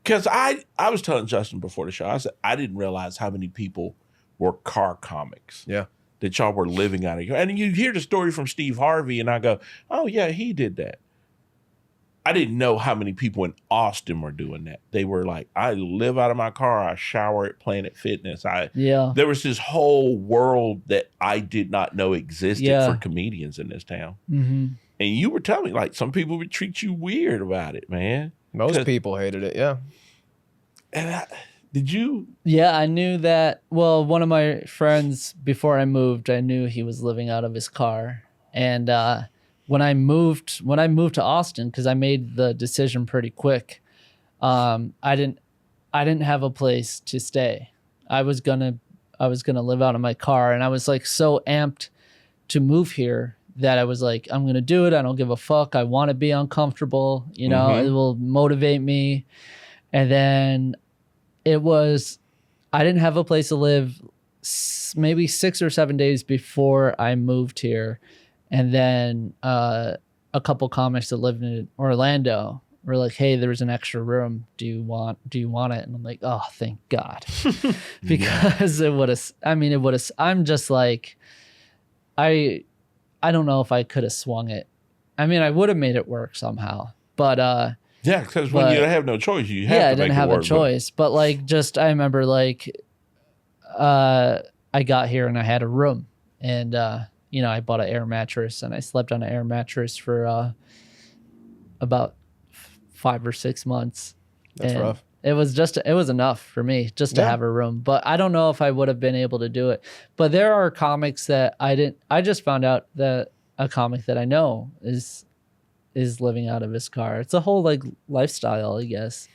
because I was telling Justin before the show, I said I didn't realize how many people were car comics. Yeah. That y'all were living out of. And you hear the story from Steve Harvey, and I go, oh yeah, he did that. I didn't know how many people in Austin were doing that. They were like, I live out of my car, I shower at Planet Fitness. Yeah. There was this whole world that I did not know existed Yeah. for comedians in this town. Mm-hmm. And you were telling me, like, some people would treat you weird about it, man. Most people hated it, yeah. And did you? Yeah, I knew that. Well, one of my friends before I moved, I knew he was living out of his car. And when I moved to Austin, because I made the decision pretty quick, I didn't have a place to stay. I was gonna live out of my car, and I was like so amped to move here that I was like, I'm gonna do it. I don't give a fuck. I want to be uncomfortable. You know, Mhm. it will motivate me. And then I didn't have a place to live maybe 6 or 7 days before I moved here. And then a couple comics that lived in Orlando were like, hey, there's an extra room. Do you want it? And I'm like, oh, thank God. Because I'm just like, I don't know if I could have swung it. I mean, I would have made it work somehow, but Yeah, because when But- you have no choice, you have yeah, to I make didn't it have work, a but- choice. But like, just I remember like, I got here and I had a room, and I bought an air mattress and I slept on an air mattress for about 5 or 6 months. That's And rough. It was enough for me just to Yeah. have a room. But I don't know if I would have been able to do it. But there are comics that I just found out that a comic that I know is living out of his car. It's a whole like lifestyle, I guess.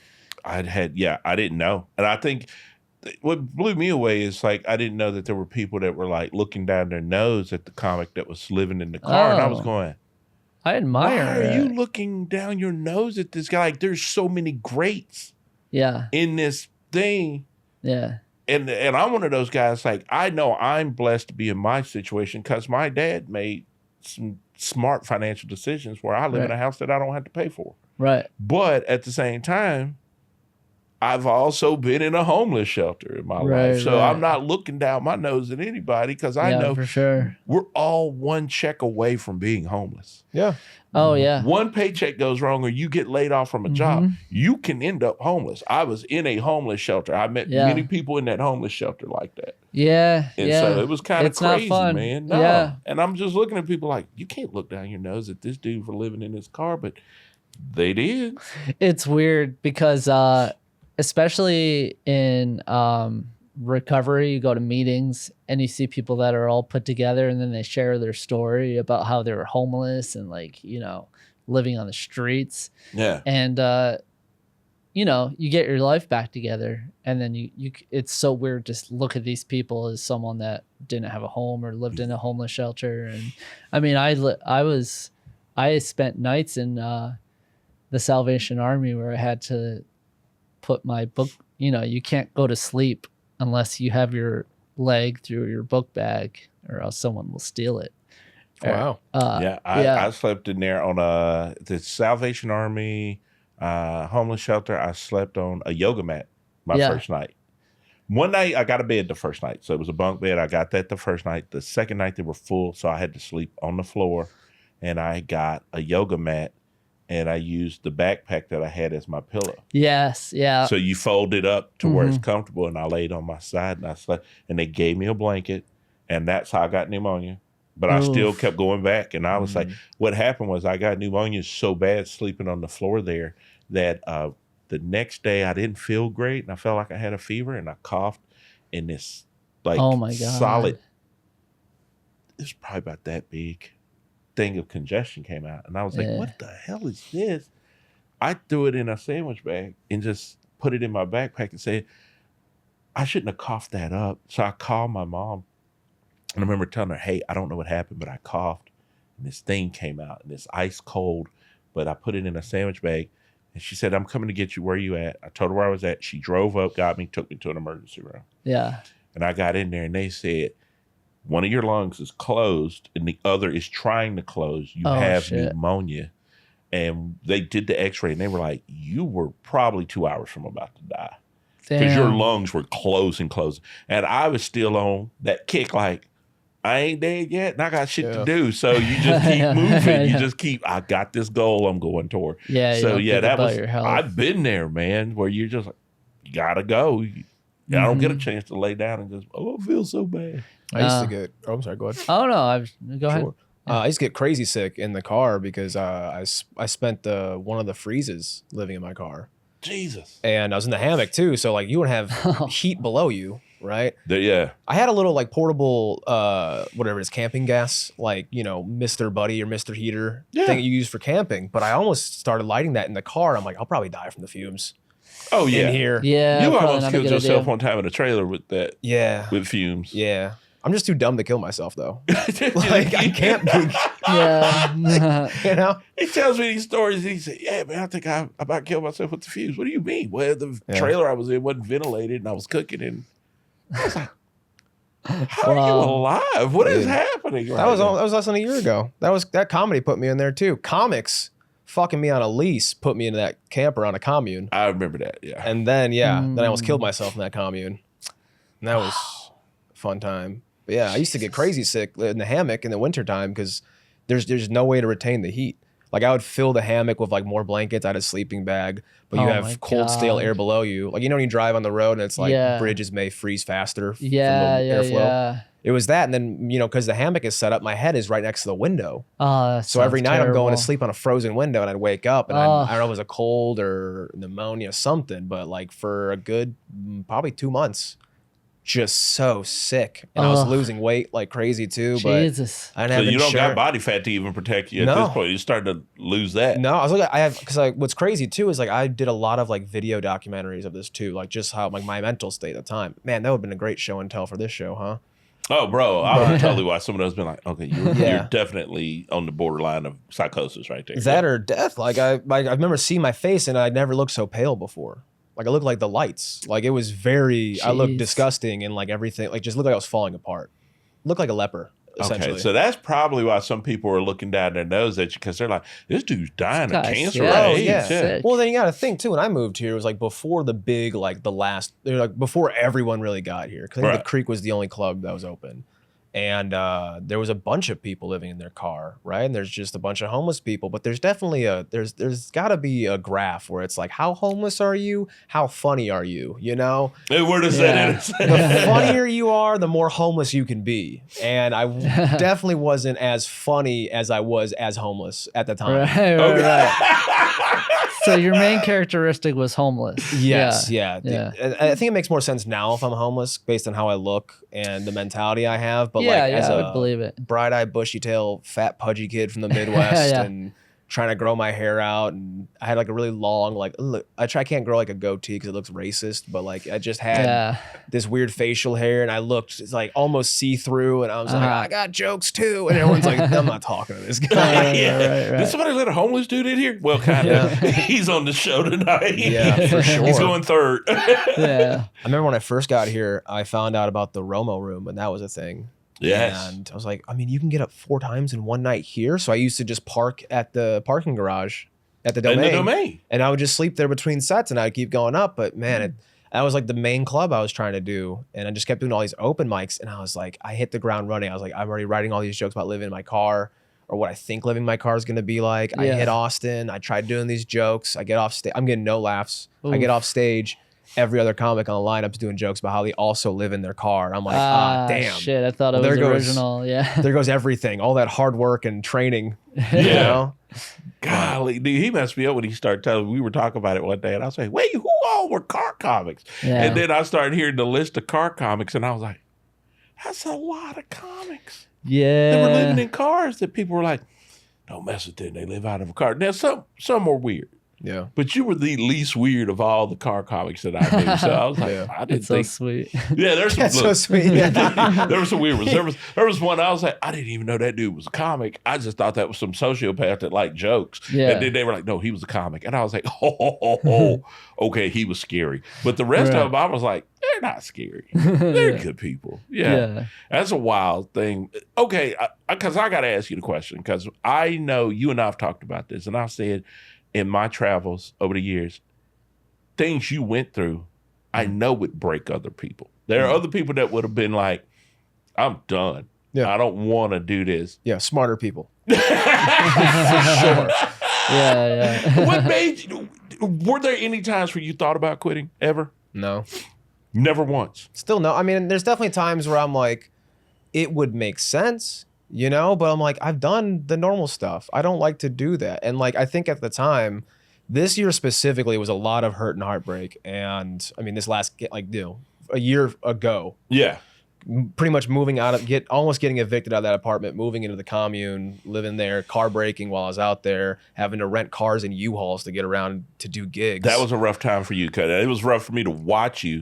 I didn't know. And I think what blew me away is like, I didn't know that there were people that were like looking down their nose at the comic that was living in the car. And I was Oh. going, I admire why are it. you looking down your nose at this guy? Like, there's so many greats Yeah. in this thing. Yeah. And I'm one of those guys, like, I know I'm blessed to be in my situation because my dad made some smart financial decisions where I live in Right. a house that I don't have to pay for. Right. But at the same time, I've also been in a homeless shelter in my Right, life. So right. I'm not looking down my nose at anybody because I Yeah, know for sure. we're all one check away from being homeless. Yeah. Oh yeah. One paycheck goes wrong or you get laid off from a job, you can end up homeless. I was in a homeless shelter. I met Yeah. many people in that homeless shelter like that. Yeah. And yeah. so it was kind of It's not crazy, fun. man. No. Yeah. And I'm just looking at people like, you can't look down your nose at this dude for living in his car, but they did. It's weird because especially in recovery, you go to meetings and you see people that are all put together and then they share their story about how they were homeless and like, living on the streets. Yeah. And you get your life back together, and then you it's so weird to look at these people as someone that didn't have a home or lived in a homeless shelter. And I mean, I spent nights in the Salvation Army where I had to put my book, you can't go to sleep unless you have your leg through your book bag or else someone will steal it. Wow. I slept in there on the Salvation Army homeless shelter. I slept on a yoga mat my Yeah. first night. One night I got a bed the first night. So it was a bunk bed. I got that the first night. The second night they were full. So I had to sleep on the floor. And I got a yoga mat. And I used the backpack that I had as my pillow. Yes, yeah. So you fold it up to where it's comfortable. And I laid on my side and I slept. And they gave me a blanket. And that's how I got pneumonia. But I still kept going back. And I was like, what happened was I got pneumonia so bad sleeping on the floor there that the next day I didn't feel great. And I felt like I had a fever and I coughed. And this like Oh my God. solid, it's probably about that big thing of congestion came out. And I was like, what the hell is this? I threw it in a sandwich bag and just put it in my backpack and said, I shouldn't have coughed that up. So I called my mom. And I remember telling her, hey, I don't know what happened, but I coughed. And this thing came out and it's ice cold. But I put it in a sandwich bag. And she said, I'm coming to get you. Where are you at? I told her where I was at. She drove up, got me, took me to an emergency room. Yeah. And I got in there and they said, one of your lungs is closed and the other is trying to close. You have pneumonia. And they did the x-ray and they were like, you were probably 2 hours from about to die. Because your lungs were closing. And I was still on that kick like, I ain't dead yet and I got shit to do. So you just keep moving. You just keep, I got this goal I'm going toward. Yeah. So that was, I've been there, man, where you're just like, you gotta go. I don't get a chance to lay down and just, I feel so bad. I used to get, I'm sorry, go ahead. Oh, no, go ahead. I used to get crazy sick in the car because I spent one of the freezes living in my car. Jesus. And I was in the hammock too. So like you would have heat below you, right? Yeah. I had a little like portable, whatever it is, camping gas, like, Mr. Buddy or Mr. Heater thing you use for camping. But I almost started lighting that in the car. I'm like, I'll probably die from the fumes. Oh, yeah. In here. Yeah. You almost killed yourself one time in a trailer with that. Yeah. With fumes. Yeah. I'm just too dumb to kill myself though. Like I can't be. Yeah. He tells me these stories. And he said, yeah, man, I think I about killed myself with the fumes. What do you mean? Well, the trailer I was in wasn't ventilated and I was cooking and I was like, how are you alive? What is happening? That was less than a year ago. That comedy put me in there too. Comics fucking me on a lease put me into that camper on a commune. I remember that, yeah. And then, then I almost killed myself in that commune. And that was a fun time. But yeah, I used to get crazy sick in the hammock in the wintertime because there's no way to retain the heat. Like I would fill the hammock with like more blankets. I had a sleeping bag, but you have cold, stale air below you. Like, when you drive on the road and it's like bridges may freeze faster from the airflow. Yeah. It was that. And then, because the hammock is set up, my head is right next to the window. Oh, so every night I'm going to sleep on a frozen window and I'd wake up and I don't know if it was a cold or pneumonia, something, but like for a good probably 2 months, just so sick. And I was losing weight like crazy too. Jesus. But I didn't have you don't got body fat to even protect you at this point. You're starting to lose that. No, I was looking, because what's crazy too is like I did a lot of like video documentaries of this too, like just how like my mental state at the time. Man, that would have been a great show and tell for this show, huh? Oh, bro, I would totally watch some of those. Been like, okay, you're definitely on the borderline of psychosis right there. Is that or death? Like I remember seeing my face and I'd never looked so pale before. Like I looked like the lights. Like it was I looked disgusting and like everything, like just looked like I was falling apart. Looked like a leper, essentially. Okay, so that's probably why some people are looking down their nose at you because they're like, this dude's dying of cancer. Yeah. Well, then you got to think too. When I moved here, it was like before the big, like before everyone really got here. Because the creek was the only club that was open. And there was a bunch of people living in their car, right? And there's just a bunch of homeless people. But there's definitely there's got to be a graph where it's like, how homeless are you? How funny are you? Hey, where does that end? The funnier you are, the more homeless you can be. And I definitely wasn't as funny as I was as homeless at the time. Right. So your main characteristic was homeless. Yes, yeah. I think it makes more sense now if I'm homeless based on how I look and the mentality I have. But as I would believe it. Bright-eyed, bushy-tailed, fat, pudgy kid from the Midwest and trying to grow my hair out, and I had like a really long, I can't grow like a goatee because it looks racist, but like I just had this weird facial hair, and I looked like almost see-through, and I was like, I got jokes too, and everyone's like, I'm not talking to this guy. Right. Did somebody let a homeless dude in here? Well, kind of. He's on the show tonight. Yeah, for sure. He's going third. Yeah. I remember when I first got here, I found out about the Romo room, and that was a thing. Yes. And I was like, you can get up 4 times in one night here. So I used to just park at the parking garage at the Domain. In the Domain. And I would just sleep there between sets and I'd keep going up. But man, That was like the main club I was trying to do. And I just kept doing all these open mics. And I was like, I hit the ground running. I was like, I'm already writing all these jokes about living in my car or what I think living in my car is going to be like. I hit Austin. I tried doing these jokes. I get off stage. I'm getting no laughs. Oof. I get off stage. Every other comic on the lineup's doing jokes about how they also live in their car. I'm like, damn. Shit, I thought it was original. Yeah. There goes everything. All that hard work and training. You know? Golly, dude, he messed me up when he started telling me. We were talking about it one day, and I was like, wait, who all were car comics? Yeah. And then I started hearing the list of car comics, and I was like, that's a lot of comics. Yeah. They were living in cars that people were like, don't mess with them. They live out of a car. Now, some were weird. Yeah. But you were the least weird of all the car comics that I knew. So I was like, I didn't It's think. so sweet. Yeah, there's some. That's so sweet. There were some weird ones. There was one I was like, I didn't even know that dude was a comic. I just thought that was some sociopath that liked jokes. Yeah. And then they were like, no, he was a comic. And I was like, oh, okay, he was scary. But the rest of them, I was like, they're not scary. They're good people. Yeah. That's a wild thing. Okay, because I got to ask you the question, because I know you and I have talked about this, and I've said, in my travels over the years, things you went through, I know would break other people. There are other people that would have been like, I'm done. Yeah. I don't want to do this. Yeah, smarter people. For sure. Yeah. What made you, were there any times where you thought about quitting ever? No. Never once. Still no. I mean, there's definitely times where I'm like, it would make sense, you know, but I'm like, I've done the normal stuff. I don't like to do that. And like, I think at the time, this year specifically was a lot of hurt and heartbreak. And I mean, this last, like, you know, a year ago, Yeah. pretty much moving out of, almost getting evicted out of that apartment, moving into the commune, living there, car breaking while I was out there, having to rent cars and U-Hauls to get around to do gigs. That was a rough time for you, Cody. It was rough for me to watch you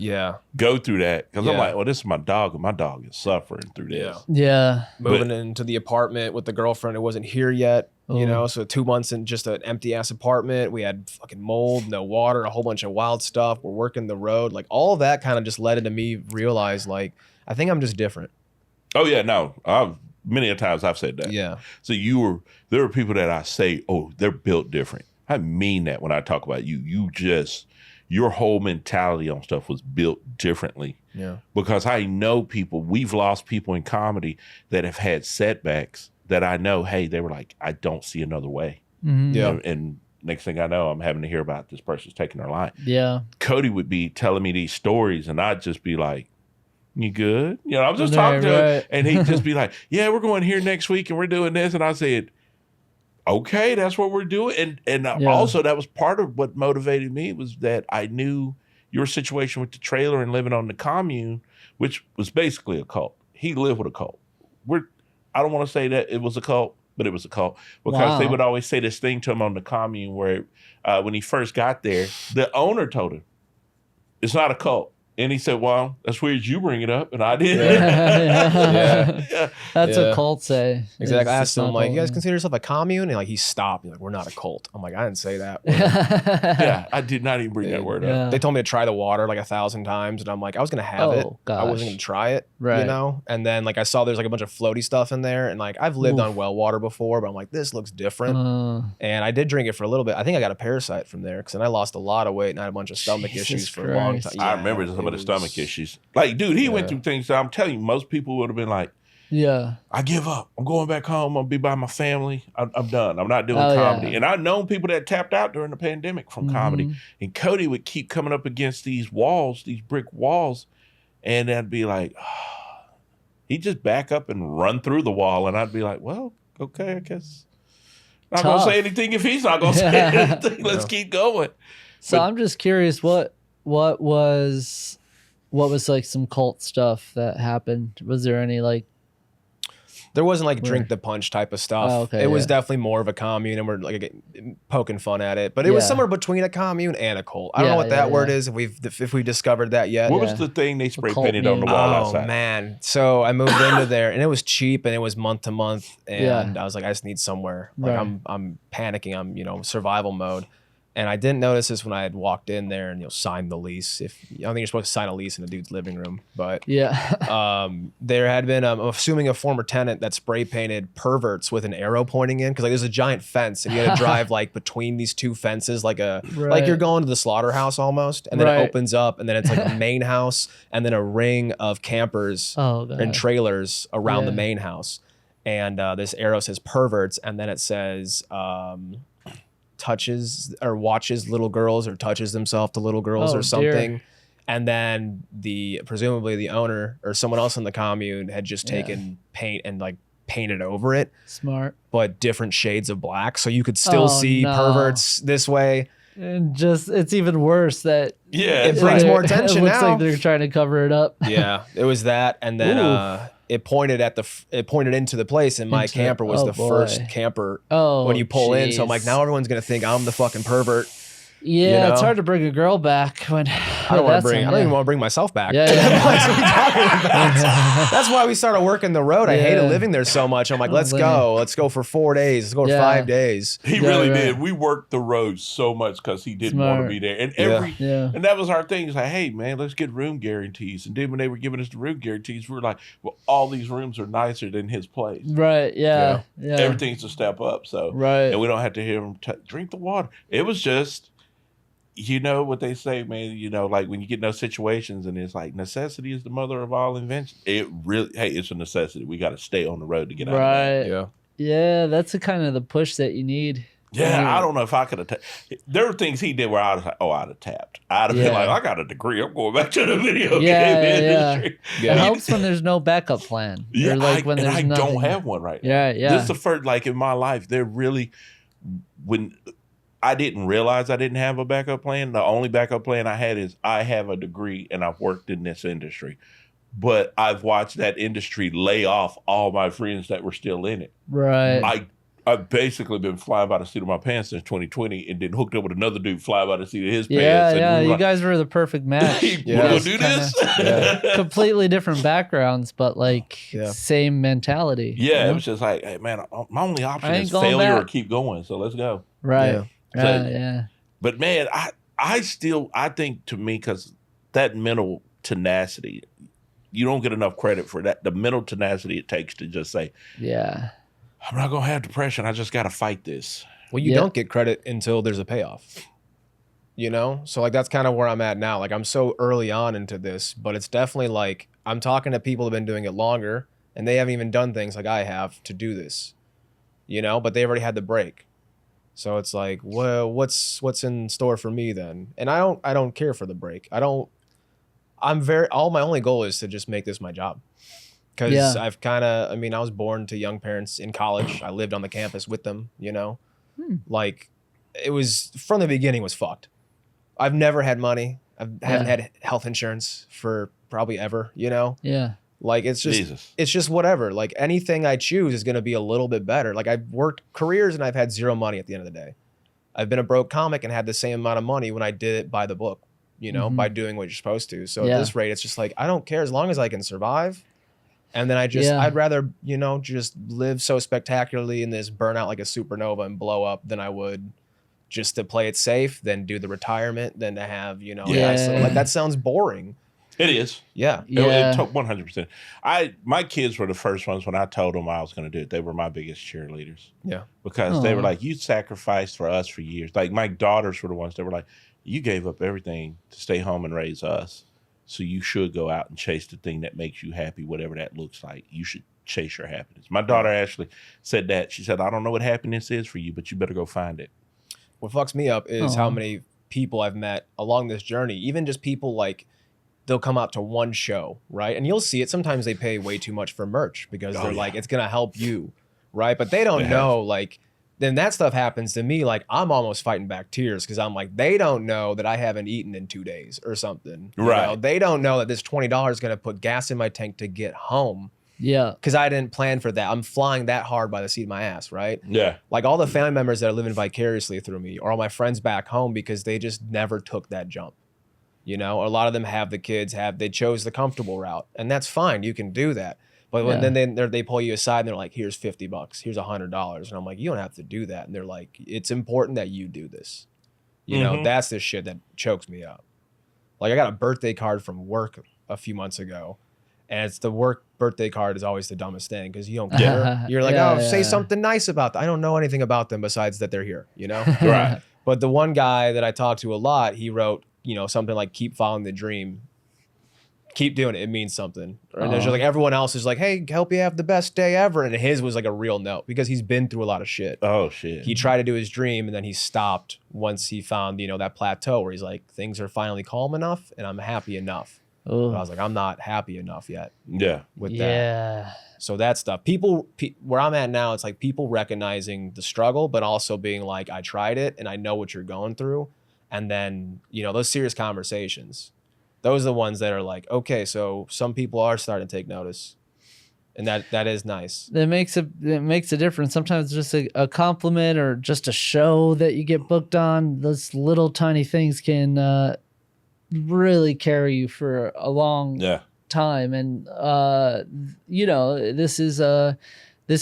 go through that, because I'm like, well, this is my dog, and my dog is suffering through this. Yeah. Moving into the apartment with the girlfriend who wasn't here yet, you know, so 2 months in just an empty ass apartment. We had fucking mold, no water, a whole bunch of wild stuff. We're working the road. Like all of that kind of just led into me realize, like, I think I'm just different. Oh, yeah, no. Many a times I've said that. Yeah. So there are people that I say, oh, they're built different. I mean that when I talk about you. Your whole mentality on stuff was built differently. Yeah. Because I know people, we've lost people in comedy that have had setbacks that I know, hey, they were like, I don't see another way. Mm-hmm. Yeah. And next thing I know, I'm having to hear about this person's taking their life. Yeah. Cody would be telling me these stories, and I'd just be like, you good? You know, I'm just talking to him, and he'd just be like, yeah, we're going here next week, and we're doing this. And I said, okay, that's what we're doing. And also, that was part of what motivated me, was that I knew your situation with the trailer and living on the commune, which was basically a cult. He lived with a cult. I don't want to say that it was a cult, but it was a cult, because they would always say this thing to him on the commune where when he first got there, the owner told him, it's not a cult. And he said, well, that's weird you bring it up. And I did. Yeah. That's what cults say. Exactly. I asked him, like, you guys consider yourself a commune? And like, he stopped. He's like, we're not a cult. I'm like, I didn't say that. Yeah, I did not even bring that word up. They told me to try the water like 1,000 times. And I'm like, I was going to have it. Gosh. I wasn't going to try it, Right. you know? And then like, I saw there's like a bunch of floaty stuff in there. And like, I've lived on well water before, but I'm like, this looks different. And I did drink it for a little bit. I think I got a parasite from there, because then I lost a lot of weight and I had a bunch of stomach issues for a long time. I remember some of the stomach issues. Like, dude, he went through things that I'm telling you, most people would have been like, yeah, I give up. I'm going back home. I'll be by my family. I'm done. I'm not doing comedy. Yeah. And I've known people that tapped out during the pandemic from comedy. And Cody would keep coming up against these walls, these brick walls. And I'd be like, he'd just back up and run through the wall. And I'd be like, well, okay, I guess. Not going to say anything if he's not going to say anything. Let's keep going. So I'm just curious, what was like some cult stuff that happened? Was there any like? There wasn't like drink the punch type of stuff. Oh, okay, it was definitely more of a commune, and we're like poking fun at it. But it was somewhere between a commune and a cult. I don't know what that word is, if we've discovered that yet. What was the thing they spray painted on the wall outside? Oh man! So I moved into there, and it was cheap, and it was month to month, and I was like, I just need somewhere. Like I'm panicking. I'm survival mode. And I didn't notice this when I had walked in there and signed the lease. I don't think you're supposed to sign a lease in a dude's living room, but Yeah. there had been, I'm assuming, a former tenant that spray painted perverts with an arrow pointing in, because like there's a giant fence and you had to drive like between these two fences, like like you're going to the slaughterhouse almost, and then it opens up and then it's like a main house and then a ring of campers and trailers around the main house. And this arrow says perverts, and then it says touches or watches little girls or touches himself to little girls or something. Dear. And then presumably the owner or someone else in the commune had just taken paint and like painted over it. Smart. But different shades of black. So you could still see perverts this way. And just, it's even worse that it brings more attention. It looks like they're trying to cover it up. Yeah, it was that. And then it pointed into the place, and my camper was the first camper when you pull in. So I'm like, now everyone's gonna think I'm the fucking pervert. Yeah, it's hard to bring a girl back when I don't even want to bring myself back. Yeah. That's why we started working the road. I hated living there so much. I'm like, let's go for 4 days. Let's go for 5 days. He really did. We worked the road so much because he didn't want to be there. And and that was our thing. It's like, hey man, let's get room guarantees. And then when they were giving us the room guarantees, we were like, well, all these rooms are nicer than his place. Right. Yeah. Everything's a step up. So and we don't have to hear him drink the water. It was just, you know what they say, man, like when you get in those situations and it's like necessity is the mother of all invention. It really, it's a necessity. We got to stay on the road to get out of that. Yeah. Yeah. That's the kind of the push that you need. Yeah. I don't know if I could have, there were things he did where I was like, I'd have tapped. I'd have been like, I got a degree. I'm going back to the video game industry. It helps when there's no backup plan. Yeah. Or like when I there's nothing. don't have one right now. Yeah. This is the first, like in my life, when I didn't realize I didn't have a backup plan. The only backup plan I had is I have a degree and I've worked in this industry. But I've watched that industry lay off all my friends that were still in it. Right. I've basically been flying by the seat of my pants since 2020 and then hooked up with another dude flying by the seat of his pants. Yeah, you guys were the perfect match. We're going to do this? Completely different backgrounds, but like same mentality. Yeah, it was just like, hey man, my only option is failure or keep going. So let's go. Right. But man, I think to me, because that mental tenacity, you don't get enough credit for that. The mental tenacity it takes to just say, I'm not going to have depression. I just got to fight this. Well, you don't get credit until there's a payoff, So like, that's kind of where I'm at now. Like I'm so early on into this, but it's definitely like, I'm talking to people who've been doing it longer and they haven't even done things like I have to do this, but they already had the break. So it's like, well, what's in store for me then? And I don't care for the break. all my only goal is to just make this my job. Because I've I was born to young parents in college. I lived on the campus with them, Like, it was, from the beginning, was fucked. I've never had money. I haven't had health insurance for probably ever, Yeah. Like, it's just whatever. Like, anything I choose is going to be a little bit better. Like, I've worked careers and I've had zero money at the end of the day. I've been a broke comic and had the same amount of money when I did it by the book, by doing what you're supposed to. So at this rate, it's just like, I don't care as long as I can survive. And then I'd rather, just live so spectacularly in this burnout like a supernova and blow up than I would just to play it safe, then do the retirement, than to have, like, that sounds boring. It is. Yeah. It took 100%. My kids were the first ones when I told them I was going to do it. They were my biggest cheerleaders. Yeah. Because they were like, you sacrificed for us for years. Like my daughters were the ones that were like, you gave up everything to stay home and raise us. So you should go out and chase the thing that makes you happy, whatever that looks like. You should chase your happiness. My daughter actually said that. She said, I don't know what happiness is for you, but you better go find it. What fucks me up is how many people I've met along this journey, even just people like, they'll come out to one show, right? And you'll see it. Sometimes they pay way too much for merch because they're like, it's going to help you, right? But they don't know, like, then that stuff happens to me. Like, I'm almost fighting back tears because I'm like, they don't know that I haven't eaten in 2 days or something. Right. They don't know that this $20 is going to put gas in my tank to get home. Yeah. Because I didn't plan for that. I'm flying that hard by the seat of my ass, right? Yeah. Like all the family members that are living vicariously through me, or all my friends back home, because they just never took that jump. A lot of them have the kids, they chose the comfortable route, and that's fine. You can do that. But when then they pull you aside and they're like, here's $50, here's $100. And I'm like, you don't have to do that. And they're like, it's important that you do this. You know, that's the shit that chokes me up. Like I got a birthday card from work a few months ago, and it's the work birthday card is always the dumbest thing because you don't care. You're like, say something nice about them. I don't know anything about them besides that they're here, you know? Right. But the one guy that I talked to a lot, he wrote, you know, something like keep following the dream. Keep doing it. It means something. And there's just like everyone else is like, hey, hope you have the best day ever. And his was like a real note because he's been through a lot of shit. Oh, shit. He tried to do his dream and then he stopped once he found, you know, that plateau where he's like, things are finally calm enough and I'm happy enough. But I was like, I'm not happy enough yet. Yeah. With that. So that stuff. Where I'm at now, it's like people recognizing the struggle, but also being like, I tried it and I know what you're going through. And then, you know, those serious conversations. Those are the ones that are like, okay, so some people are starting to take notice, and that is nice. It makes a difference. Sometimes just a compliment or just a show that you get booked on. Those little tiny things can really carry you for a long time. And you know, this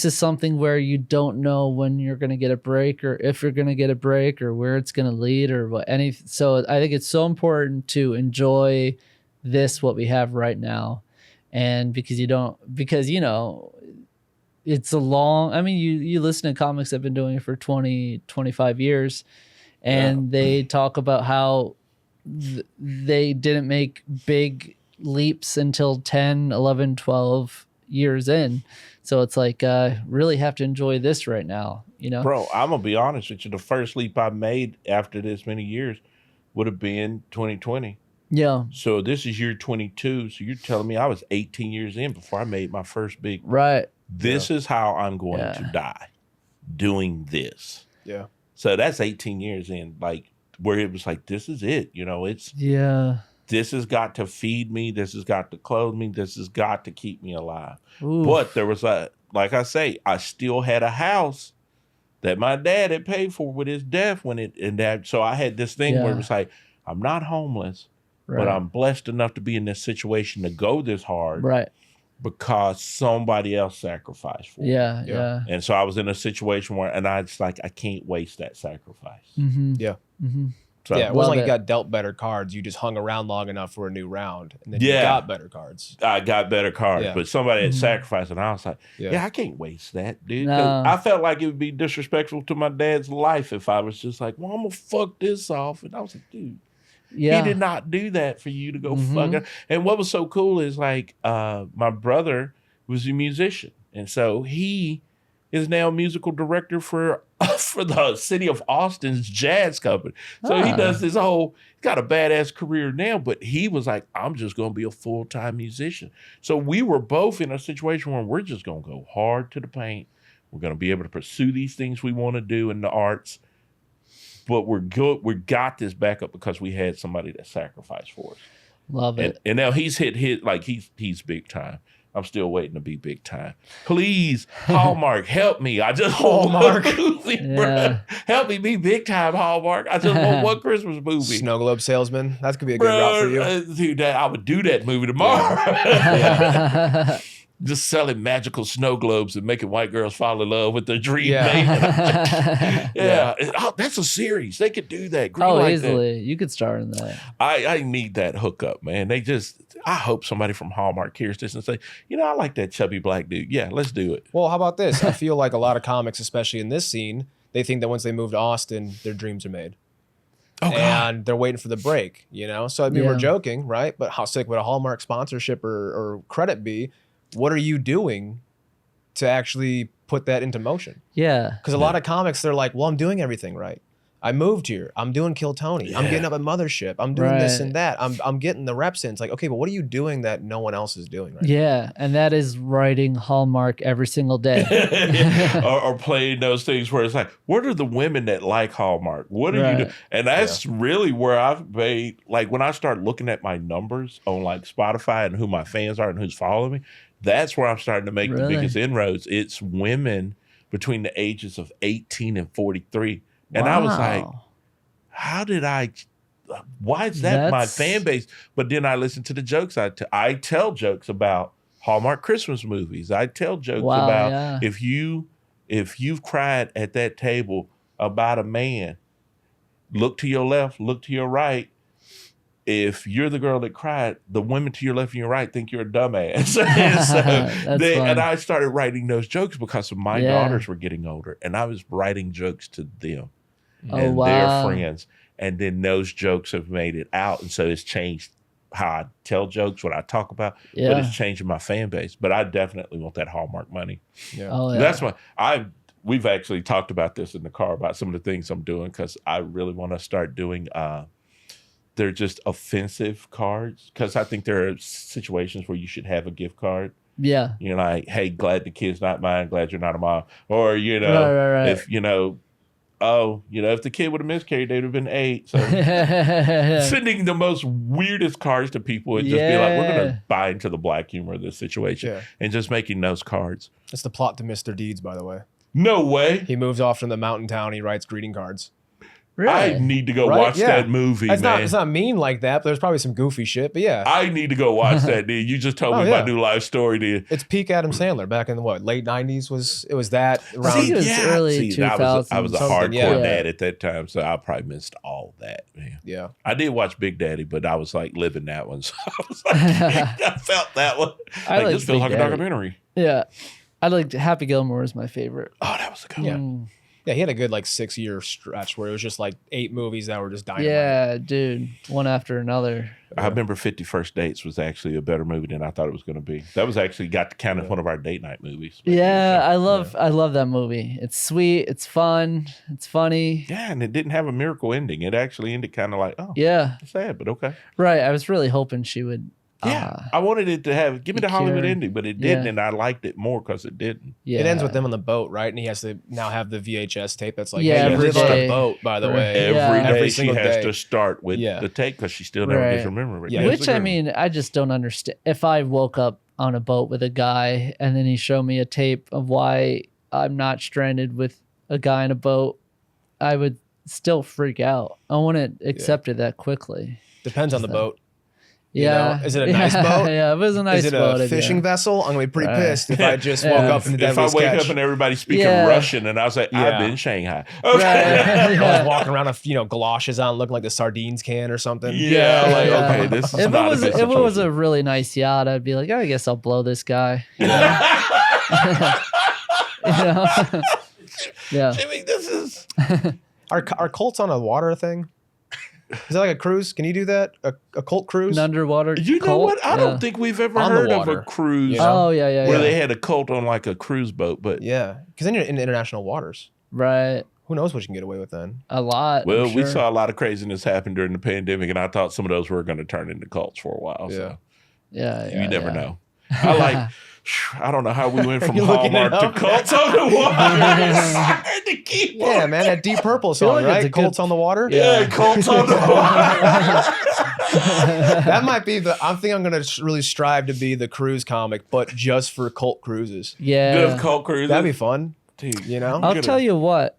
is something where you don't know when you're going to get a break or if you're going to get a break or where it's going to lead or what any. So I think it's so important to enjoy what we have right now. And because you know, it's a long, I mean, you listen to comics that have been doing it for 20, 25 years and they talk about how they didn't make big leaps until 10, 11, 12 years in. So it's like, really have to enjoy this right now, you know? Bro, I'm going to be honest with you. The first leap I made after this many years would have been 2020. Yeah. So this is year 22. So you're telling me I was 18 years in before I made my first big. Right. This is how I'm going to die, doing this. Yeah. So that's 18 years in, like, where it was like, this is it. You know, it's. Yeah. This has got to feed me. This has got to clothe me. This has got to keep me alive. Oof. But there was like I say, I still had a house that my dad had paid for with his death so I had this thing where it was like, I'm not homeless, but I'm blessed enough to be in this situation to go this hard. Right. Because somebody else sacrificed for me. Yeah. And so I was in a situation where, and I was like, I can't waste that sacrifice. Mm-hmm. Yeah. Mm-hmm. So, yeah, it wasn't like you got dealt better cards. You just hung around long enough for a new round, and then you got better cards. I got better cards, but somebody had Mm-hmm. sacrificed, and I was like, I can't waste that, dude. No. I felt like it would be disrespectful to my dad's life if I was just like, well, I'm going to fuck this off. And I was like, dude, he did not do that for you to go fuck it. And what was so cool is like my brother was a musician, and so he is now musical director for the city of Austin's jazz company. So he does this whole, he's got a badass career now, but he was like, I'm just going to be a full-time musician. So we were both in a situation where we're just going to go hard to the paint. We're going to be able to pursue these things we want to do in the arts, but we're good. We got this back up because we had somebody that sacrificed for us. Love it. And now he's hit like he's big time. I'm still waiting to be big time. Please, Hallmark, help me. I just want one movie, bro. Help me be big time, Hallmark. I just want one Christmas movie. Snow Globe Salesman. That could be a good route for you. Dude, I would do that movie tomorrow. Just selling magical snow globes and making white girls fall in love with their dream mate. Oh, that's a series. They could do that. Easily. You could star in that. I need that hookup, man. I hope somebody from Hallmark hears this and say, I like that chubby black dude. Yeah, let's do it. Well, how about this? I feel like a lot of comics, especially in this scene, they think that once they move to Austin, their dreams are made. Oh, God. And they're waiting for the break, So I mean, we're joking, right? But how sick would a Hallmark sponsorship or credit be? What are you doing to actually put that into motion? Yeah. Because a lot of comics, they're like, well, I'm doing everything right. I moved here. I'm doing Kill Tony. Yeah. I'm getting up at Mothership. I'm doing this and that. I'm getting the reps in. It's like, okay, but what are you doing that no one else is doing right now? And that is writing Hallmark every single day. or playing those things where it's like, what are the women that like Hallmark? What are you doing? And that's really where I've made, like when I start looking at my numbers on like Spotify and who my fans are and who's following me, that's where I'm starting to make the biggest inroads. It's women between the ages of 18 and 43. And I was like, why is that my fan base? But then I listen to the jokes. I tell jokes about Hallmark Christmas movies. I tell jokes about if you've cried at that table about a man, look to your left, look to your right. If you're the girl that cried, the women to your left and your right think you're a dumbass. And I started writing those jokes because my daughters were getting older, and I was writing jokes to them and their friends. And then those jokes have made it out. And so it's changed how I tell jokes, what I talk about, but it's changing my fan base. But I definitely want that Hallmark money. Yeah. Oh, yeah. That's why we've actually talked about this in the car about some of the things I'm doing, because I really want to start doing they're just offensive cards, because I think there are situations where you should have a gift card. Yeah. You're like, hey, glad the kid's not mine, glad you're not a mom. Or, you know, Right. if, you know, if the kid would have miscarried, they'd have been 8. So sending the most weirdest cards to people and just be like, we're going to buy into the black humor of this situation and just making those cards. That's the plot to Mr. Deeds, by the way. No way. He moves off from the mountain town. He writes greeting cards. Really? I need to go watch that movie, man. It's not mean like that, but there's probably some goofy shit. But yeah, I need to go watch that, dude. You just told me my new life story, dude. It's peak Adam Sandler back in the late 90s. It was that around. See, it was early 2000s. I was a hardcore dad at that time, so I probably missed all that, man. Yeah. I did watch Big Daddy, but I was like living that one. So I was like, I felt that one. I like this feels Big like a Daddy. documentary. Yeah. I liked Happy Gilmore is my favorite. Oh, that was a good one. Yeah, he had a good 6-year stretch where it was just 8 movies that were just dynamite. Yeah, dude. One after another. I remember 50 First Dates was actually a better movie than I thought it was going to be. That was actually got counted one of our date night movies. Yeah, I love that movie. It's sweet, it's fun, it's funny. Yeah, and it didn't have a miracle ending. It actually ended kind of like, it's sad, but okay. Right. I was really hoping she would. Yeah, I wanted it to give me the Hollywood ending, but it didn't, and I liked it more because it didn't. Yeah. It ends with them on the boat, right? And he has to now have the VHS tape that's like, Yeah, hey, every live on day. a boat, by the way. Every day she single has day. to start with the tape because she still never gets to remember it. Yeah. Which, I mean, I just don't understand. If I woke up on a boat with a guy and then he showed me a tape of why I'm not stranded with a guy in a boat, I would still freak out. I wouldn't accept it that quickly. Depends on the boat. Yeah. You know? Is it a nice boat? Yeah, it was a nice boat. Is it a fishing vessel? I'm going to be pretty pissed if I just woke up in the If I deadliest wake catch. up and everybody's speaking Russian and I was like, I've been in Shanghai. Okay. I was walking around with, galoshes on looking like the sardines can or something. Okay, this is If not it was a really nice yacht, I'd be like, I guess I'll blow this guy. You know? Yeah. Jimmy, this is... Are Colts on a water thing? Is that like a cruise? Can you do that? A Colt cruise? An underwater You know cult? what? I don't think we've ever On the heard of water, a cruise Oh, yeah. where they had a cult on like a cruise boat, but Yeah, because then you're in international waters. Right. Who knows what you can get away with then? A lot. well, I'm we sure. saw a lot of craziness happen during the pandemic, and I thought some of those were going to turn into cults for a while. So Yeah. you never know. I don't know how we went from You looking Hallmark it to up? cults on the water. The keyboard. Yeah, man, that Deep Purple song, like it's right? a good- Colts on the water? Yeah, cults on the water. That might be I think I'm going to really strive to be the cruise comic, but just for cult cruises. Yeah. Good cult cruises. That'd be fun. Dude, You know? I'll tell you what.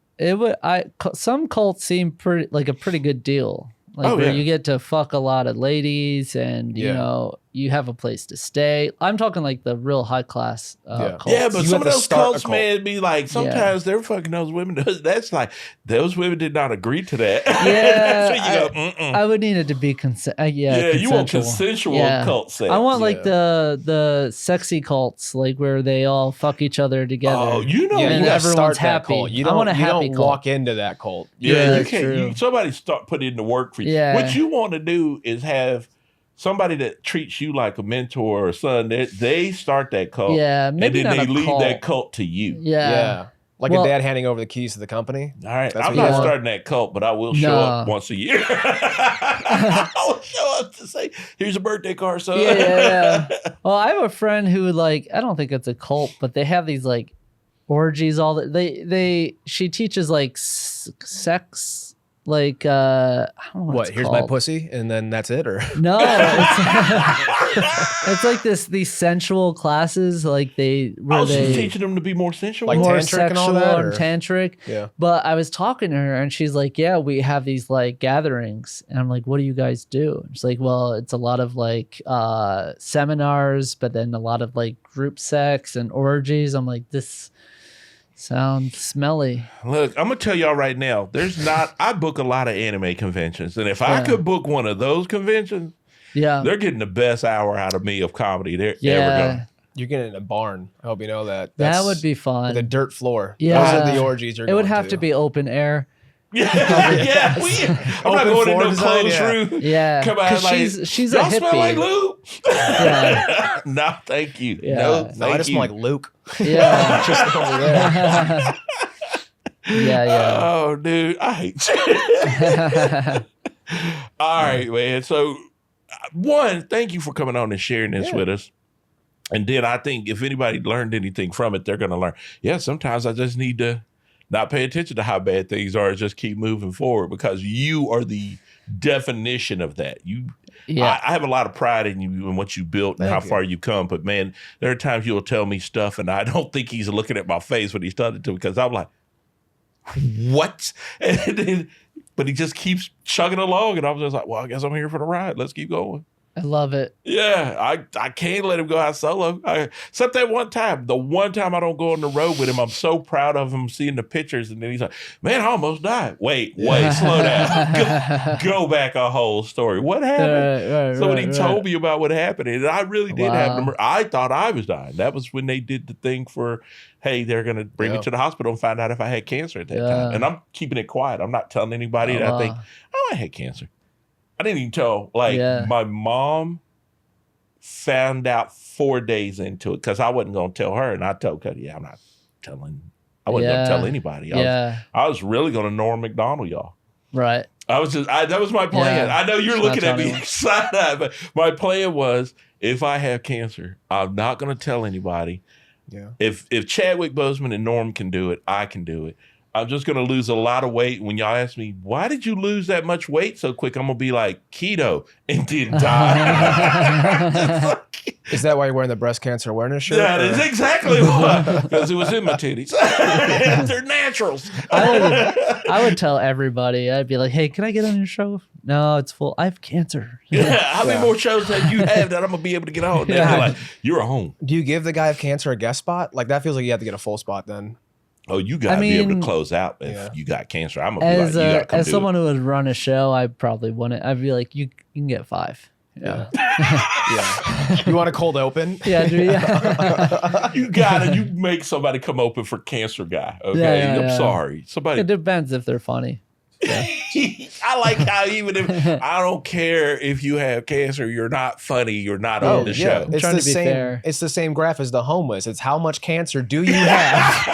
Some cults seem pretty like a pretty good deal. Like where you get to fuck a lot of ladies and you know you have a place to stay. I'm talking like the real high class cults. Yeah, but You some have of to those start a cults, cult. man, be like, sometimes they're fucking those women. That's like, those women did not agree to that. Yeah, So you go, mm-mm. I would need it to be You want consensual cult sex. I want like the sexy cults, like where they all fuck each other together. Oh, you know, Yeah, and you gotta everyone's start happy. that cult. You I don't, want a you happy don't cult. walk into that cult. Yeah, Yeah, you that's can't. true. Somebody start putting in the work for you. Yeah. What you want to do is have somebody that treats you like a mentor or son. They start that cult. Yeah, maybe and then not they a lead cult. that cult to you. Yeah. Like Well- a dad handing over the keys to the company. All right, That's I'm what not you want. starting that cult, but I will show up No. once a year. I will show up to say, "Here's a birthday card, son." Yeah. Well, I have a friend who I don't think it's a cult, but they have these like orgies all the she teaches like sex like I don't know what it's Here's my called. pussy, and then that's it, or No, it's like these sensual classes, like She's teaching them to be more sensual. Like more tantric and all sexual that, and or- tantric. Yeah. But I was talking to her and she's like, yeah, we have these like gatherings. And I'm like, what do you guys do? And she's like, well, it's a lot of like seminars, but then a lot of like group sex and orgies. I'm like, this Sounds smelly. Look, I'm gonna tell y'all right now. I book a lot of anime conventions, and if I could book one of those conventions, they're getting the best hour out of me of comedy they're ever going. You're getting in a barn. I hope you know that. That would be fun. With a dirt floor. Yeah. Those are the orgies you're It would going have to be open air. Yeah. I'm not going in no closed room. Yeah. Come out like, she's a y'all hippie. smell like Luke? Yeah. No, thank you. Yeah. No, thank I just you. smell like Luke. Yeah. Just over there. Yeah. Oh, dude, I hate you. All right, man. So, one, thank you for coming on and sharing this with us. And then I think if anybody learned anything from it, they're going to learn. Yeah, sometimes I just need to not pay attention to how bad things are, just keep moving forward because you are the definition of that. I have a lot of pride in you and what you built and how far you've come. But man, there are times you'll tell me stuff and I don't think he's looking at my face when he's telling it to me because I'm like, what? But he just keeps chugging along and I'm just like, well, I guess I'm here for the ride. Let's keep going. I love it. Yeah, I can't let him go out solo. Except that one time. The one time I don't go on the road with him, I'm so proud of him seeing the pictures. And then he's like, man, I almost died. Wait, slow down. Go back a whole story. What happened? So when he told me about what happened, and I really did have them. I thought I was dying. That was when they did the thing for, hey, they're going to bring me to the hospital and find out if I had cancer at that time. And I'm keeping it quiet. I'm not telling anybody that I think, I had cancer. I didn't even tell. My mom found out 4 days into it because I wasn't going to tell her. And I told Cody, I'm not telling. I wasn't going to tell anybody. I was really going to Norm McDaniel, y'all. Right. That was my plan. I know you're looking at me side-eye, but my plan was if I have cancer, I'm not going to tell anybody. Yeah. If Chadwick Boseman and Norm can do it, I can do it. I'm just going to lose a lot of weight. When y'all ask me, why did you lose that much weight so quick? I'm going to be like, keto, and then die. Is that why you're wearing the breast cancer awareness shirt? That is exactly why. Because it was in my titties. They're naturals. I would tell everybody. I'd be like, hey, can I get on your show? No, it's full. I have cancer. How many more shows have you have that I'm going to be able to get on? They'd be like, you're at home. Do you give the guy of cancer a guest spot? Like, that feels like you have to get a full spot then. Oh, you got to be able to close out if you got cancer. I'm going to be like, you got to come as do someone it. who would run a show, I probably wouldn't. I'd be like, you can get 5. Yeah. You want a cold open? Yeah, dude, yeah. You make somebody come open for cancer guy. Okay. I'm sorry. Somebody. It depends if they're funny. Yeah. I like how even if I don't care if you have cancer, you're not funny, you're not on the show. It's trying the to be same. fair. It's the same graph as the homeless. It's how much cancer do you have?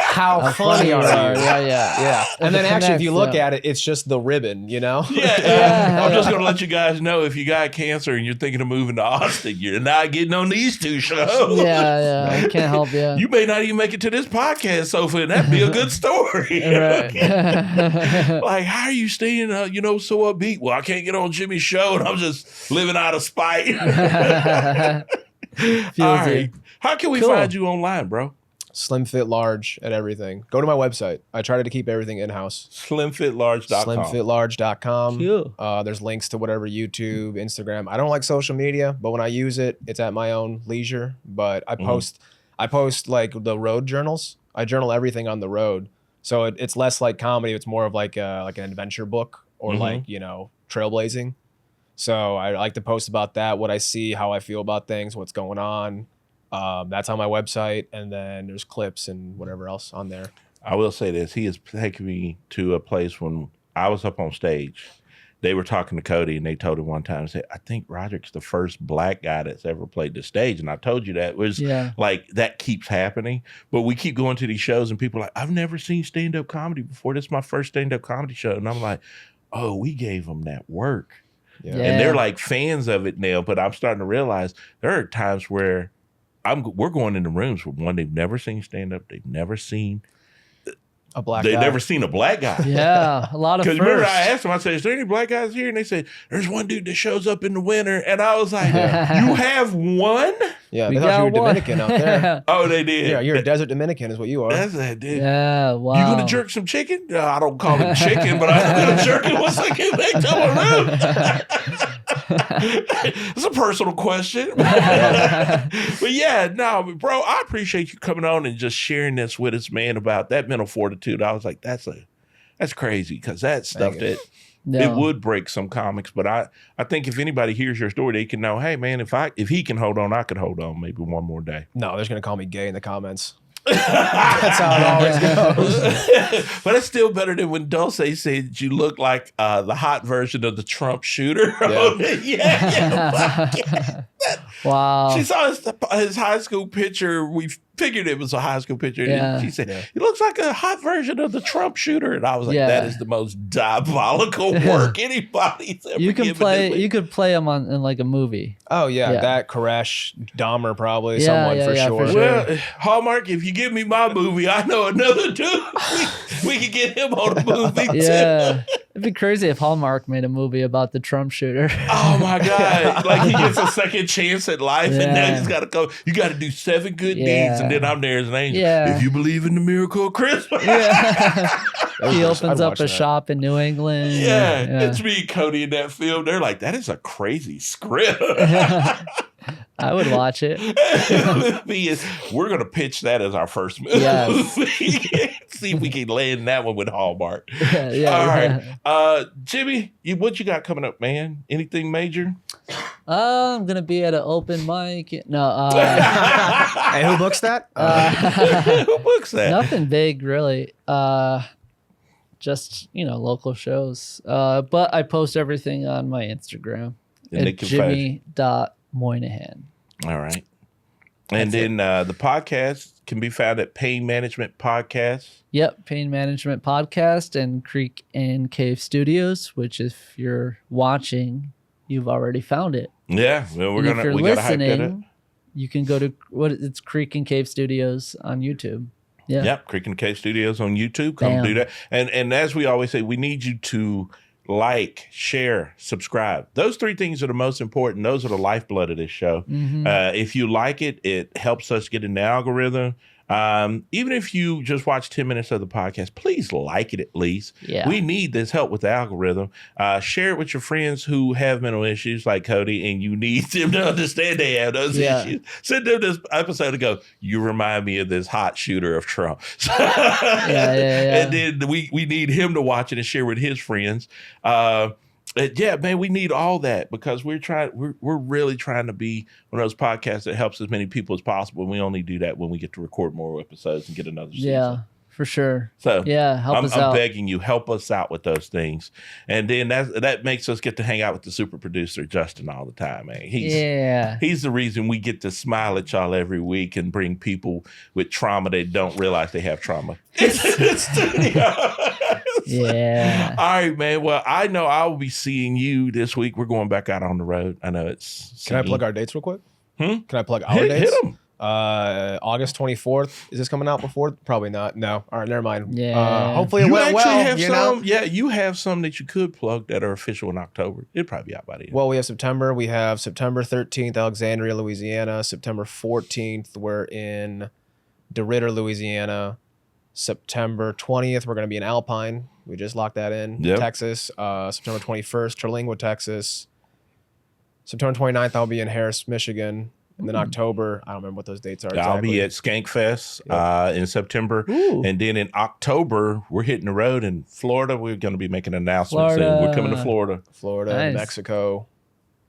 How funny are you? Yeah. And then actually, if you look yeah. at it, it's just the ribbon, you know? Yeah. I'm just going to let you guys know if you got cancer and you're thinking of moving to Austin, you're not getting on these 2 shows. Yeah. I can't help you. You may not even make it to this podcast, Sophie, and that'd be a good story. Right. Like, how are you staying, so upbeat? Well, I can't get on Jimmy's show, and I'm just living out of spite. All right. How can we find you online, bro? Slim Fit Large at everything. Go to my website. I try to keep everything in-house. Slimfitlarge.com. Slimfitlarge.com. Cute. There's links to whatever YouTube, Instagram. I don't like social media, but when I use it, it's at my own leisure. But I post like the road journals. I journal everything on the road. So it's less like comedy. It's more of like an adventure book or trailblazing. So I like to post about that, what I see, how I feel about things, what's going on. That's on my website, and then there's clips and whatever else on there. I will say this. He has taken me to a place when I was up on stage. They were talking to Cody, and they told him one time, they said, I think Roderick's the first black guy that's ever played the stage. And I told you that was like, that keeps happening. But we keep going to these shows, and people are like, I've never seen stand-up comedy before. This is my first stand-up comedy show. And I'm like, oh, we gave them that work. Yeah. And they're like fans of it now. But I'm starting to realize there are times where we're going into rooms where one, they've never seen stand-up. They've never seen a black guy. They've never seen a black guy. Yeah, a lot of firsts. Because remember, I asked them, I said, is there any black guys here? And they said, there's one dude that shows up in the winter. And I was like, you have one? Yeah, We they thought got you were one. Dominican out there. Oh, they did. Yeah, you're a desert Dominican is what you are. That's that, dude. Yeah, wow. You gonna jerk some chicken? No, I don't call it chicken, but I'm gonna jerk it once I get back to my room. It's a personal question. But yeah, no, bro, I appreciate you coming on and just sharing this with us, man, about that mental fortitude. I was like, that's crazy, because that's stuff that it would break some comics. But I think if anybody hears your story, they can know, hey, man, if he can hold on, I could hold on maybe one more day. No, they're going to call me gay in the comments. That's how it always goes. But it's still better than when Dulce said you look like the hot version of the Trump shooter. Yeah. Wow. She saw his high school picture. We figured it was a high school picture. Yeah. And she said, he looks like a hot version of the Trump shooter. And I was like, that is the most diabolical work anybody's ever You could play him in like a movie. Oh, yeah. That Koresh, Dahmer, probably someone for sure. Well, Hallmark, if you give me my movie, I know another dude. We could get him on a movie too. It'd be crazy if Hallmark made a movie about the Trump shooter. Oh my God. Like he gets a second chance at life and now he's got to go. You got to do 7 good deeds and then I'm there as an angel. If you believe in the miracle of Christmas. He opens up a shop in New England. It's me and Cody in that film. They're like, that is a crazy script. I would watch it. We're going to pitch that as our first movie. Yes. See if we can land that one with Hallmark. All right. Jimmy, what you got coming up, man? Anything major? I'm going to be at an open mic. No. Hey, who books that? Who books that? Nothing big, really. Just, local shows. But I post everything on my Instagram at Jimmy.Moynihan. All right. And then the podcast can be found at Pain Management Podcast. Yep, Pain Management Podcast and Creek and Cave Studios, which if you're watching, you've already found it. Yeah, well, we gotta hype that up. You can go to it's Creek and Cave Studios on YouTube. Yeah. Yep, Creek and Cave Studios on YouTube. Come do that. And as we always say, we need you to like, share, subscribe. Those 3 things are the most important. Those are the lifeblood of this show. Mm-hmm. If you like it, it helps us get in the algorithm. Even if you just watch 10 minutes of the podcast, please like it at least. Yeah. We need this help with the algorithm. Share it with your friends who have mental issues like Cody, and you need them to understand they have those issues. Send them this episode and go, you remind me of this hot shooter of Trump. And then we need him to watch it and share with his friends. Yeah, man, we need all that because we're really trying to be one of those podcasts that helps as many people as possible. And we only do that when we get to record more episodes and get another season. Yeah, for sure. So help us out. I'm begging you, help us out with those things. And then that makes us get to hang out with the super producer, Justin, all the time, man. He's the reason we get to smile at y'all every week and bring people with trauma that don't realize they have trauma into the studio. Yeah. All right, man. Well, I know I will be seeing you this week. We're going back out on the road. I know it's... Can I plug our dates real quick? Can I plug our dates? Hit them. August 24th. Is this coming out before? Probably not. No. All right, never mind. Yeah. Hopefully it went well. Yeah, you have some that you could plug that are official in October. It'd probably be out by the end. Well, we have September. We have September 13th, Alexandria, Louisiana. September 14th, we're in DeRidder, Louisiana. September 20th, we're going to be in Alpine. We just locked that in. Texas. September 21st, Terlingua, Texas. September 29th, I'll be in Harris, Michigan. And then October, I don't remember what those dates are exactly. I'll be at Skankfest in September. And then in October, we're hitting the road in Florida. We're going to be making announcements soon. We're coming to Florida. Nice. Mexico.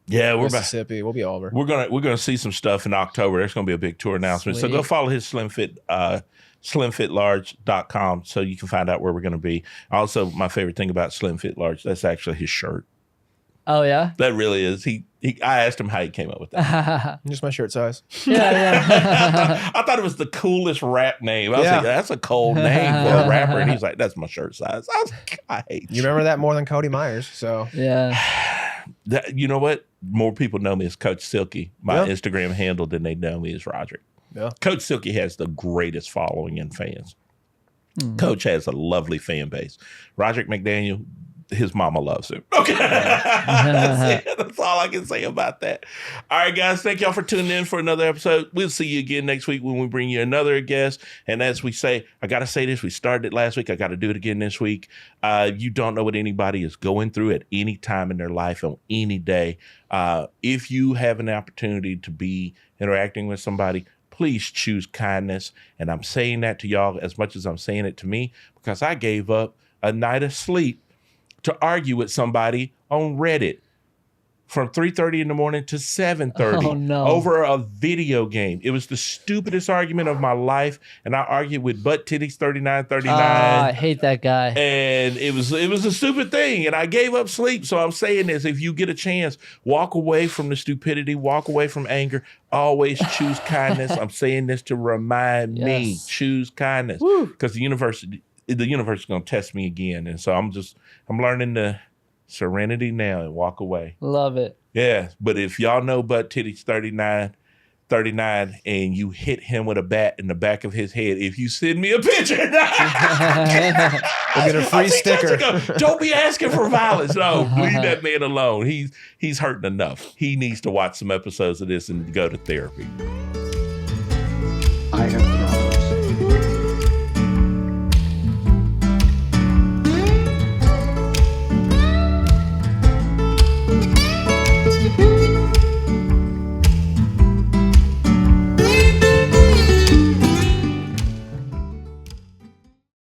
Yeah, we're Mississippi. We'll be all over. We're gonna see some stuff in October. There's gonna be a big tour announcement. Sweet. So go follow his slimfitlarge.com so you can find out where we're gonna be. Also, my favorite thing about Slim Fit Large, that's actually his shirt. Oh yeah? That really is. I asked him how he came up with that. Just my shirt size. Yeah. I thought it was the coolest rap name. I was like, that's a cold name for a rapper. And he's like, that's my shirt size. I was like, I hate you. Remember that more than Cody Miears. So yeah. You know what? More people know me as Coach Silky, my Instagram handle, than they know me as Roderick. Yeah. Coach Silky has the greatest following and fans. Coach has a lovely fan base. Roderick McDaniel, his mama loves him. Okay. That's all I can say about that. All right, guys. Thank y'all for tuning in for another episode. We'll see you again next week when we bring you another guest. And as we say, I got to say this. We started it last week. I got to do it again this week. You don't know what anybody is going through at any time in their life on any day. If you have an opportunity to be interacting with somebody, please choose kindness. And I'm saying that to y'all as much as I'm saying it to me, because I gave up a night of sleep to argue with somebody on Reddit from 3:30 in the morning to 7:30 Oh, no. over a video game. It was the stupidest argument of my life, and I argued with Butt Titties 3939. I hate that guy. And it was a stupid thing, and I gave up sleep. So I'm saying this: if you get a chance, walk away from the stupidity, walk away from anger. Always choose kindness. I'm saying this to remind me: choose kindness, because the universe is going to test me again, and so I'm learning the serenity now and walk away. Love it. Yeah, but if y'all know Butt Titties 39 and you hit him with a bat in the back of his head, if you send me a picture, We'll get a free sticker. Don't be asking for violence. No, leave that man alone. He's hurting enough. He needs to watch some episodes of this and go to therapy. I have